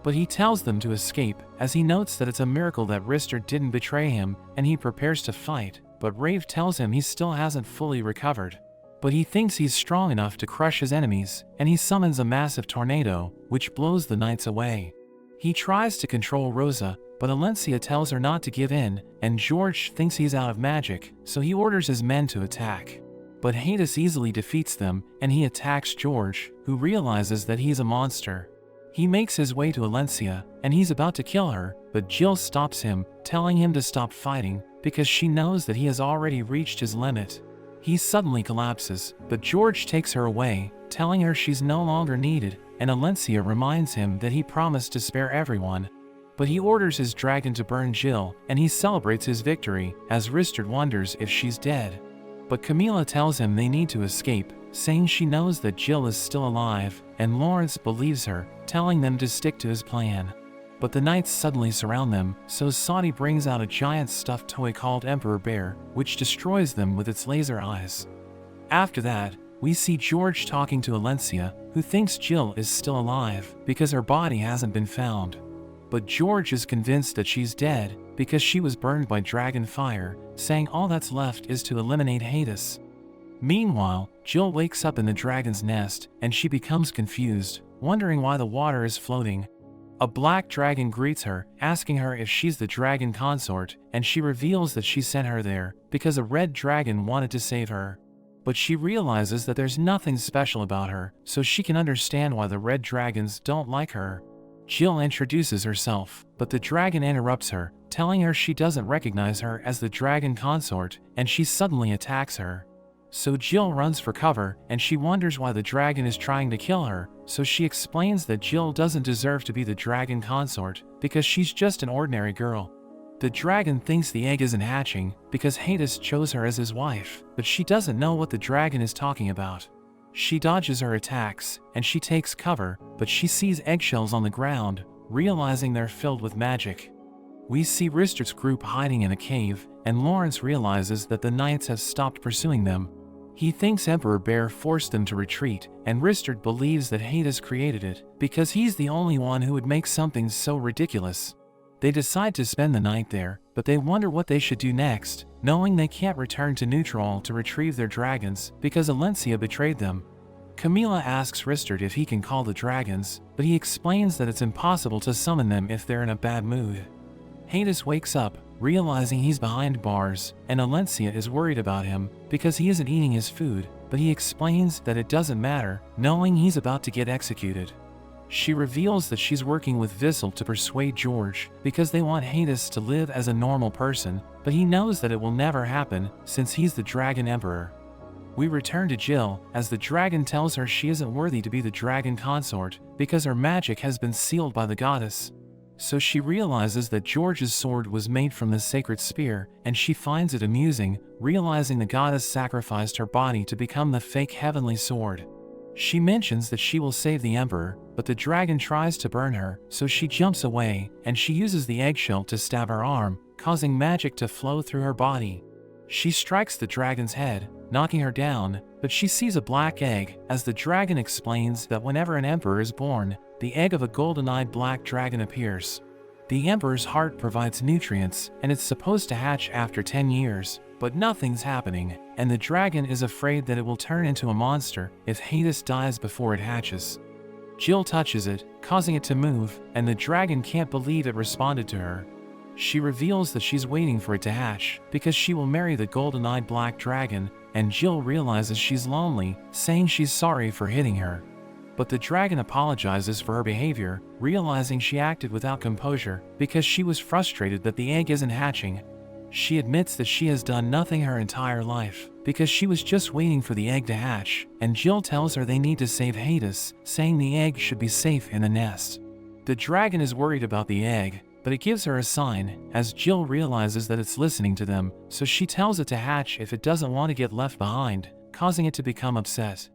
But he tells them to escape, as he notes that it's a miracle that Rister didn't betray him, and he prepares to fight. But Rave tells him he still hasn't fully recovered. But he thinks he's strong enough to crush his enemies, and he summons a massive tornado, which blows the knights away. He tries to control Rosa, but Alencia tells her not to give in, and George thinks he's out of magic, so he orders his men to attack. But Hades easily defeats them, and he attacks George, who realizes that he's a monster. He makes his way to Alencia, and he's about to kill her, but Jill stops him, telling him to stop fighting, because she knows that he has already reached his limit. He suddenly collapses, but George takes her away, telling her she's no longer needed, and Alencia reminds him that he promised to spare everyone. But he orders his dragon to burn Jill, and he celebrates his victory, as Ristard wonders if she's dead. But Camila tells him they need to escape, saying she knows that Jill is still alive, and Lawrence believes her, telling them to stick to his plan. But the knights suddenly surround them, so Saudi brings out a giant stuffed toy called Emperor Bear, which destroys them with its laser eyes. After that, we see George talking to Alencia, who thinks Jill is still alive, because her body hasn't been found. But George is convinced that she's dead, because she was burned by dragon fire, saying all that's left is to eliminate Hades. Meanwhile, Jill wakes up in the dragon's nest, and she becomes confused, wondering why the water is floating. A black dragon greets her, asking her if she's the dragon consort, and she reveals that she sent her there, because a red dragon wanted to save her. But she realizes that there's nothing special about her, so she can understand why the red dragons don't like her. Jill introduces herself, but the dragon interrupts her, telling her she doesn't recognize her as the dragon consort, and she suddenly attacks her. So Jill runs for cover, and she wonders why the dragon is trying to kill her, so she explains that Jill doesn't deserve to be the dragon consort, because she's just an ordinary girl. The dragon thinks the egg isn't hatching, because Hades chose her as his wife, but she doesn't know what the dragon is talking about. She dodges her attacks, and she takes cover, but she sees eggshells on the ground, realizing they're filled with magic. We see Rister's group hiding in a cave, and Lawrence realizes that the knights have stopped pursuing them. He thinks Emperor Bear forced them to retreat, and Rister believes that Hades created it, because he's the only one who would make something so ridiculous. They decide to spend the night there, but they wonder what they should do next, knowing they can't return to Neutral to retrieve their dragons, because Alencia betrayed them. Camila asks Rister if he can call the dragons, but he explains that it's impossible to summon them if they're in a bad mood. Hades wakes up, realizing he's behind bars, and Alencia is worried about him because he isn't eating his food, but he explains that it doesn't matter, knowing he's about to get executed. She reveals that she's working with Vissel to persuade George because they want Hades to live as a normal person, but he knows that it will never happen since he's the Dragon Emperor. We return to Jill as the dragon tells her she isn't worthy to be the dragon consort because her magic has been sealed by the goddess. So she realizes that George's sword was made from the sacred spear, and she finds it amusing, realizing the goddess sacrificed her body to become the fake heavenly sword. She mentions that she will save the emperor, but the dragon tries to burn her, so she jumps away, and she uses the eggshell to stab her arm, causing magic to flow through her body. She strikes the dragon's head, knocking her down, but she sees a black egg, as the dragon explains that whenever an emperor is born, the egg of a golden-eyed black dragon appears. The emperor's heart provides nutrients, and it's supposed to hatch after 10 years, but nothing's happening, and the dragon is afraid that it will turn into a monster if Hades dies before it hatches. Jill touches it, causing it to move, and the dragon can't believe it responded to her. She reveals that she's waiting for it to hatch, because she will marry the golden-eyed black dragon, and Jill realizes she's lonely, saying she's sorry for hitting her. But the dragon apologizes for her behavior, realizing she acted without composure because she was frustrated that the egg isn't hatching. She admits that she has done nothing her entire life, because she was just waiting for the egg to hatch, and Jill tells her they need to save Hades, saying the egg should be safe in the nest. The dragon is worried about the egg, but it gives her a sign, as Jill realizes that it's listening to them, so she tells it to hatch if it doesn't want to get left behind, causing it to become upset.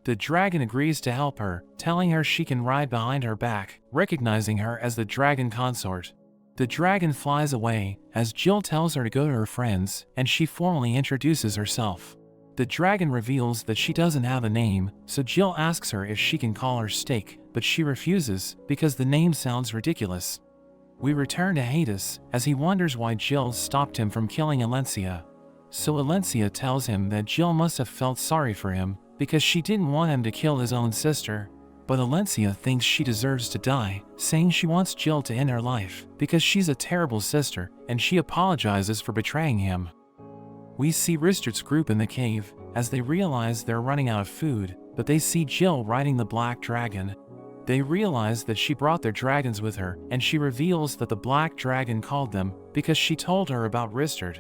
The dragon agrees to help her, telling her she can ride behind her back, recognizing her as the dragon consort. The dragon flies away, as Jill tells her to go to her friends, and she formally introduces herself. The dragon reveals that she doesn't have a name, so Jill asks her if she can call her Steak, but she refuses, because the name sounds ridiculous. We return to Hades, as he wonders why Jill stopped him from killing Alencia. So Alencia tells him that Jill must have felt sorry for him, because she didn't want him to kill his own sister. But Alencia thinks she deserves to die, saying she wants Jill to end her life, because she's a terrible sister, and she apologizes for betraying him. We see Rister's group in the cave, as they realize they're running out of food, but they see Jill riding the black dragon. They realize that she brought their dragons with her, and she reveals that the black dragon called them, because she told her about Rister.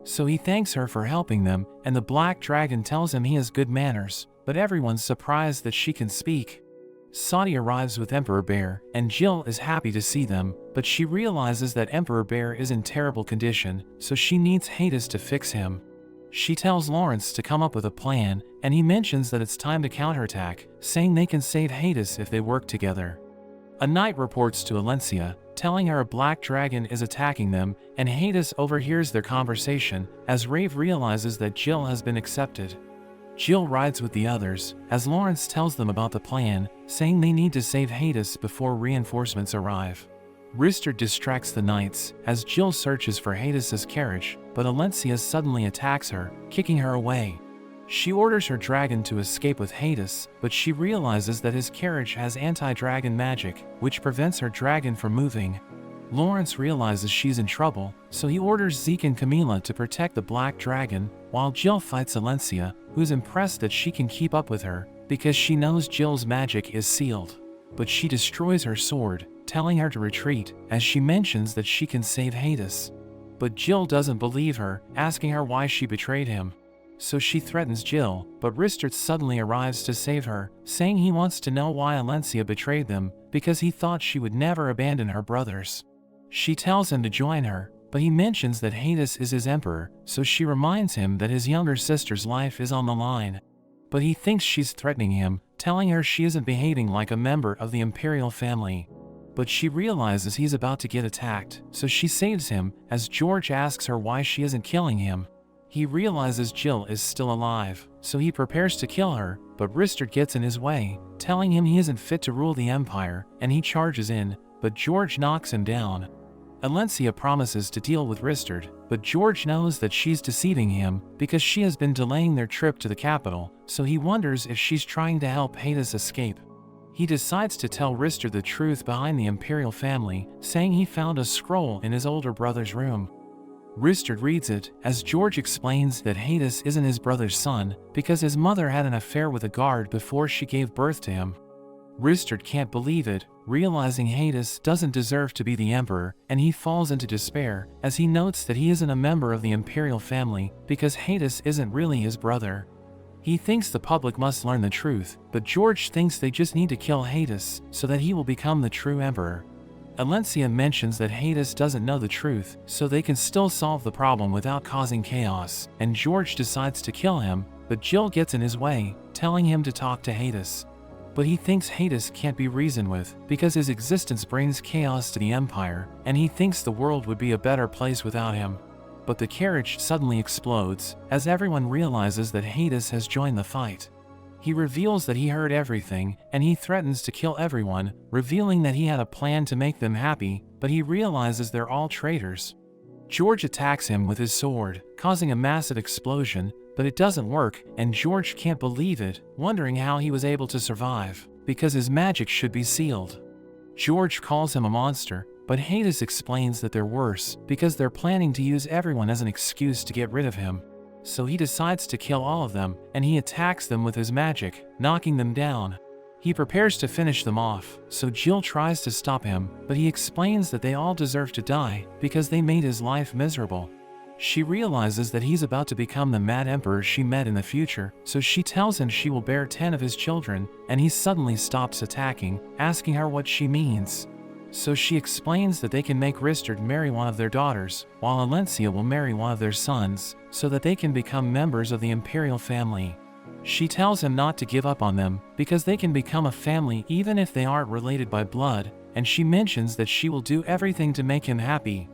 So he thanks her for helping them, and the black dragon tells him he has good manners, but everyone's surprised that she can speak. Saudi arrives with Emperor Bear, and Jill is happy to see them, but she realizes that Emperor Bear is in terrible condition, so she needs Hades to fix him. She tells Lawrence to come up with a plan, and he mentions that it's time to counterattack, saying they can save Hades if they work together. A knight reports to Alencia, telling her a black dragon is attacking them, and Hades overhears their conversation, as Rave realizes that Jill has been accepted. Jill rides with the others, as Lawrence tells them about the plan, saying they need to save Hades before reinforcements arrive. Rister distracts the knights, as Jill searches for Hades' carriage, but Alencia suddenly attacks her, kicking her away. She orders her dragon to escape with Hades, but she realizes that his carriage has anti-dragon magic, which prevents her dragon from moving. Lawrence realizes she's in trouble, so he orders Zeke and Camila to protect the black dragon, while Jill fights Alencia, who's impressed that she can keep up with her, because she knows Jill's magic is sealed. But she destroys her sword, telling her to retreat, as she mentions that she can save Hades. But Jill doesn't believe her, asking her why she betrayed him. So she threatens Jill, but Ristert suddenly arrives to save her, saying he wants to know why Alencia betrayed them, because he thought she would never abandon her brothers. She tells him to join her, but he mentions that Hades is his emperor, so she reminds him that his younger sister's life is on the line. But he thinks she's threatening him, telling her she isn't behaving like a member of the imperial family. But she realizes he's about to get attacked, so she saves him, as George asks her why she isn't killing him. He realizes Jill is still alive, so he prepares to kill her, but Ristert gets in his way, telling him he isn't fit to rule the empire, and he charges in, but George knocks him down. Alencia promises to deal with Ristert, but George knows that she's deceiving him because she has been delaying their trip to the capital, so he wonders if she's trying to help Hades escape. He decides to tell Ristert the truth behind the imperial family, saying he found a scroll in his older brother's room. Ristert reads it, as George explains that Hades isn't his brother's son because his mother had an affair with a guard before she gave birth to him. Ristert can't believe it, realizing Hades doesn't deserve to be the emperor, and he falls into despair as he notes that he isn't a member of the imperial family because Hades isn't really his brother. He thinks the public must learn the truth, but George thinks they just need to kill Hades so that he will become the true emperor. Alencia mentions that Hades doesn't know the truth, so they can still solve the problem without causing chaos, and George decides to kill him, but Jill gets in his way, telling him to talk to Hades. But he thinks Hades can't be reasoned with, because his existence brings chaos to the Empire, and he thinks the world would be a better place without him. But the carriage suddenly explodes, as everyone realizes that Hades has joined the fight. He reveals that he heard everything, and he threatens to kill everyone, revealing that he had a plan to make them happy, but he realizes they're all traitors. George attacks him with his sword, causing a massive explosion, but it doesn't work, and George can't believe it, wondering how he was able to survive, because his magic should be sealed. George calls him a monster, but Hades explains that they're worse, because they're planning to use everyone as an excuse to get rid of him. So he decides to kill all of them, and he attacks them with his magic, knocking them down. He prepares to finish them off, so Jill tries to stop him, but he explains that they all deserve to die because they made his life miserable. She realizes that he's about to become the Mad Emperor she met in the future, so she tells him she will bear 10 of his children, and he suddenly stops attacking, asking her what she means. So she explains that they can make Ristert marry one of their daughters, while Alencia will marry one of their sons, so that they can become members of the imperial family. She tells him not to give up on them, because they can become a family even if they aren't related by blood, and she mentions that she will do everything to make him happy.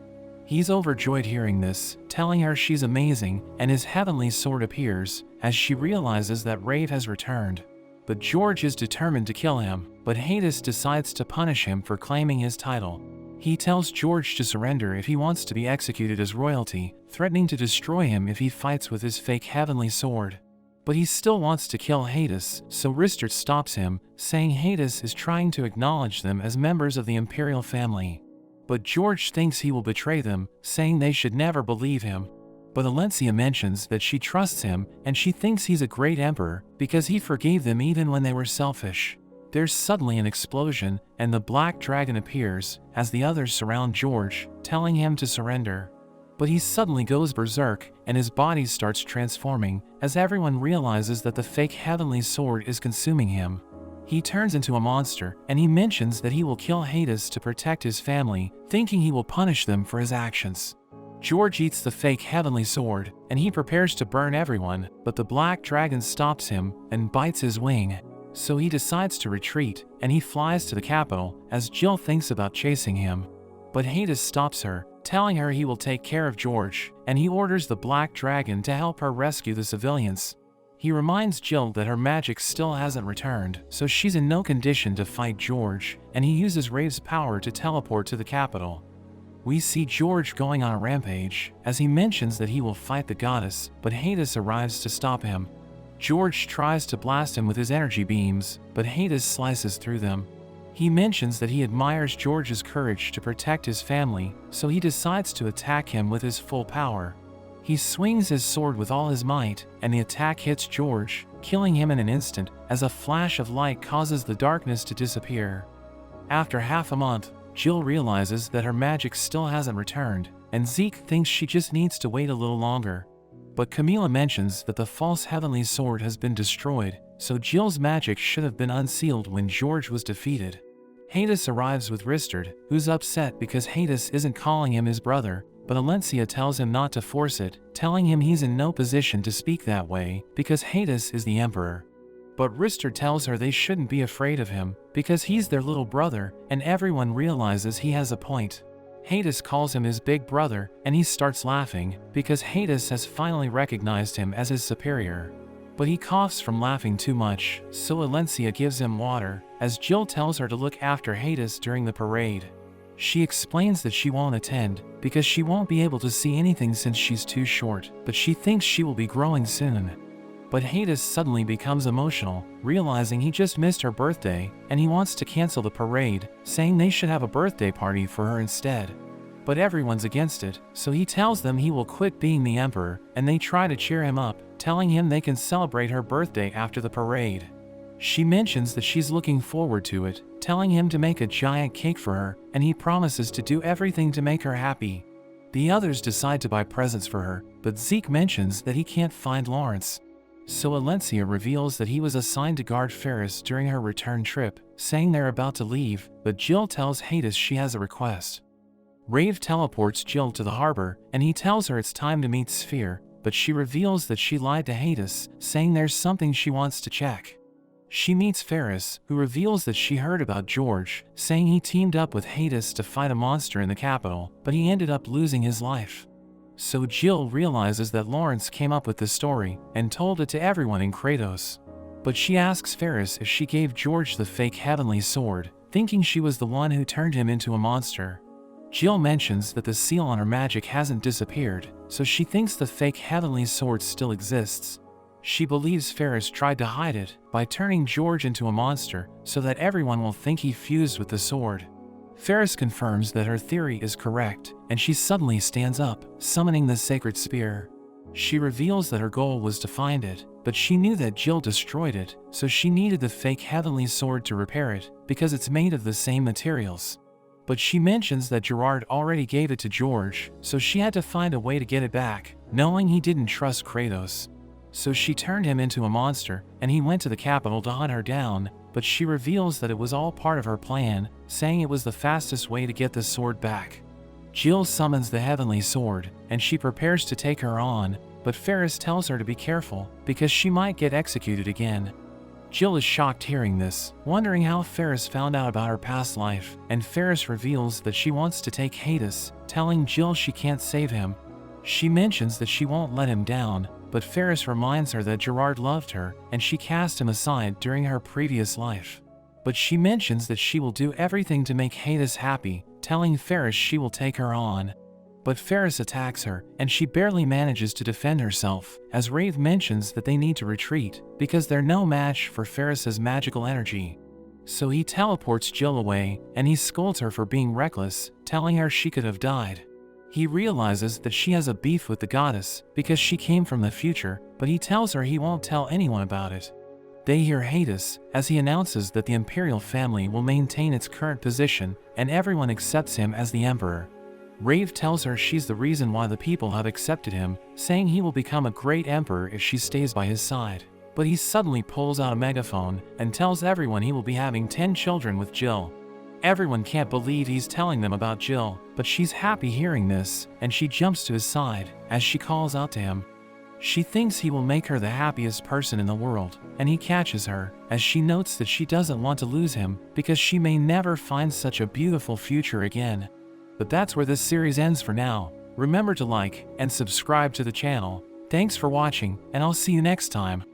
He's overjoyed hearing this, telling her she's amazing, and his heavenly sword appears, as she realizes that Rave has returned. But George is determined to kill him, but Hades decides to punish him for claiming his title. He tells George to surrender if he wants to be executed as royalty, threatening to destroy him if he fights with his fake heavenly sword. But he still wants to kill Hades, so Ristert stops him, saying Hades is trying to acknowledge them as members of the imperial family. But George thinks he will betray them, saying they should never believe him. But Alencia mentions that she trusts him, and she thinks he's a great emperor because he forgave them even when they were selfish. There's suddenly an explosion, and the black dragon appears, as the others surround George, telling him to surrender. But he suddenly goes berserk, and his body starts transforming, as everyone realizes that the fake heavenly sword is consuming him. He turns into a monster, and he mentions that he will kill Hades to protect his family, thinking he will punish them for his actions. George eats the fake heavenly sword, and he prepares to burn everyone, but the black dragon stops him and bites his wing. So he decides to retreat, and he flies to the capital, as Jill thinks about chasing him. But Hades stops her, telling her he will take care of George, and he orders the black dragon to help her rescue the civilians. He reminds Jill that her magic still hasn't returned, so she's in no condition to fight George, and he uses Rave's power to teleport to the capital. We see George going on a rampage, as he mentions that he will fight the goddess, but Hades arrives to stop him. George tries to blast him with his energy beams, but Hades slices through them. He mentions that he admires George's courage to protect his family, so he decides to attack him with his full power. He swings his sword with all his might, and the attack hits George, killing him in an instant, as a flash of light causes the darkness to disappear. After half a month, Jill realizes that her magic still hasn't returned, and Zeke thinks she just needs to wait a little longer. But Camila mentions that the false heavenly sword has been destroyed, so Jill's magic should have been unsealed when George was defeated. Hades arrives with Ristard, who's upset because Hades isn't calling him his brother, but Alencia tells him not to force it, telling him he's in no position to speak that way because Hades is the emperor. But Ristard tells her they shouldn't be afraid of him because he's their little brother, and everyone realizes he has a point. Hades calls him his big brother, and he starts laughing because Hades has finally recognized him as his superior. But he coughs from laughing too much, so Alencia gives him water, as Jill tells her to look after Hades during the parade. She explains that she won't attend because she won't be able to see anything since she's too short, but she thinks she will be growing soon. But Hades suddenly becomes emotional, realizing he just missed her birthday, and he wants to cancel the parade, saying they should have a birthday party for her instead. But everyone's against it, so he tells them he will quit being the emperor, and they try to cheer him up, telling him they can celebrate her birthday after the parade. She mentions that she's looking forward to it, telling him to make a giant cake for her, and he promises to do everything to make her happy. The others decide to buy presents for her, but Zeke mentions that he can't find Lawrence. So Alencia reveals that he was assigned to guard Ferris during her return trip, saying they're about to leave, but Jill tells Hades she has a request. Rave teleports Jill to the harbor, and he tells her it's time to meet Sphere, but she reveals that she lied to Hades, saying there's something she wants to check. She meets Ferris, who reveals that she heard about George, saying he teamed up with Hades to fight a monster in the capital, but he ended up losing his life. So Jill realizes that Lawrence came up with the story and told it to everyone in Kratos. But she asks Ferris if she gave George the fake heavenly sword, thinking she was the one who turned him into a monster. Jill mentions that the seal on her magic hasn't disappeared, so she thinks the fake heavenly sword still exists. She believes Ferris tried to hide it by turning George into a monster so that everyone will think he fused with the sword. Ferris confirms that her theory is correct, and she suddenly stands up, summoning the sacred spear. She reveals that her goal was to find it, but she knew that Jill destroyed it, so she needed the fake heavenly sword to repair it, because it's made of the same materials. But she mentions that Gerard already gave it to George, so she had to find a way to get it back, knowing he didn't trust Kratos. So she turned him into a monster, and he went to the capital to hunt her down, but she reveals that it was all part of her plan, saying it was the fastest way to get the sword back. Jill summons the heavenly sword, and she prepares to take her on, but Ferris tells her to be careful, because she might get executed again. Jill is shocked hearing this, wondering how Ferris found out about her past life, and Ferris reveals that she wants to take Hades, telling Jill she can't save him. She mentions that she won't let him down, but Ferris reminds her that Gerard loved her, and she cast him aside during her previous life. But she mentions that she will do everything to make Hades happy, telling Ferris she will take her on. But Ferris attacks her, and she barely manages to defend herself, as Rave mentions that they need to retreat, because they're no match for Ferris's magical energy. So he teleports Jill away, and he scolds her for being reckless, telling her she could have died. He realizes that she has a beef with the goddess, because she came from the future, but he tells her he won't tell anyone about it. They hear Hades, as he announces that the imperial family will maintain its current position, and everyone accepts him as the emperor. Rave tells her she's the reason why the people have accepted him, saying he will become a great emperor if she stays by his side. But he suddenly pulls out a megaphone and tells everyone he will be having 10 children with Jill. Everyone can't believe he's telling them about Jill, but she's happy hearing this, and she jumps to his side as she calls out to him. She thinks he will make her the happiest person in the world, and he catches her, as she notes that she doesn't want to lose him because she may never find such a beautiful future again. But that's where this series ends for now. Remember to like and subscribe to the channel. Thanks for watching, and I'll see you next time.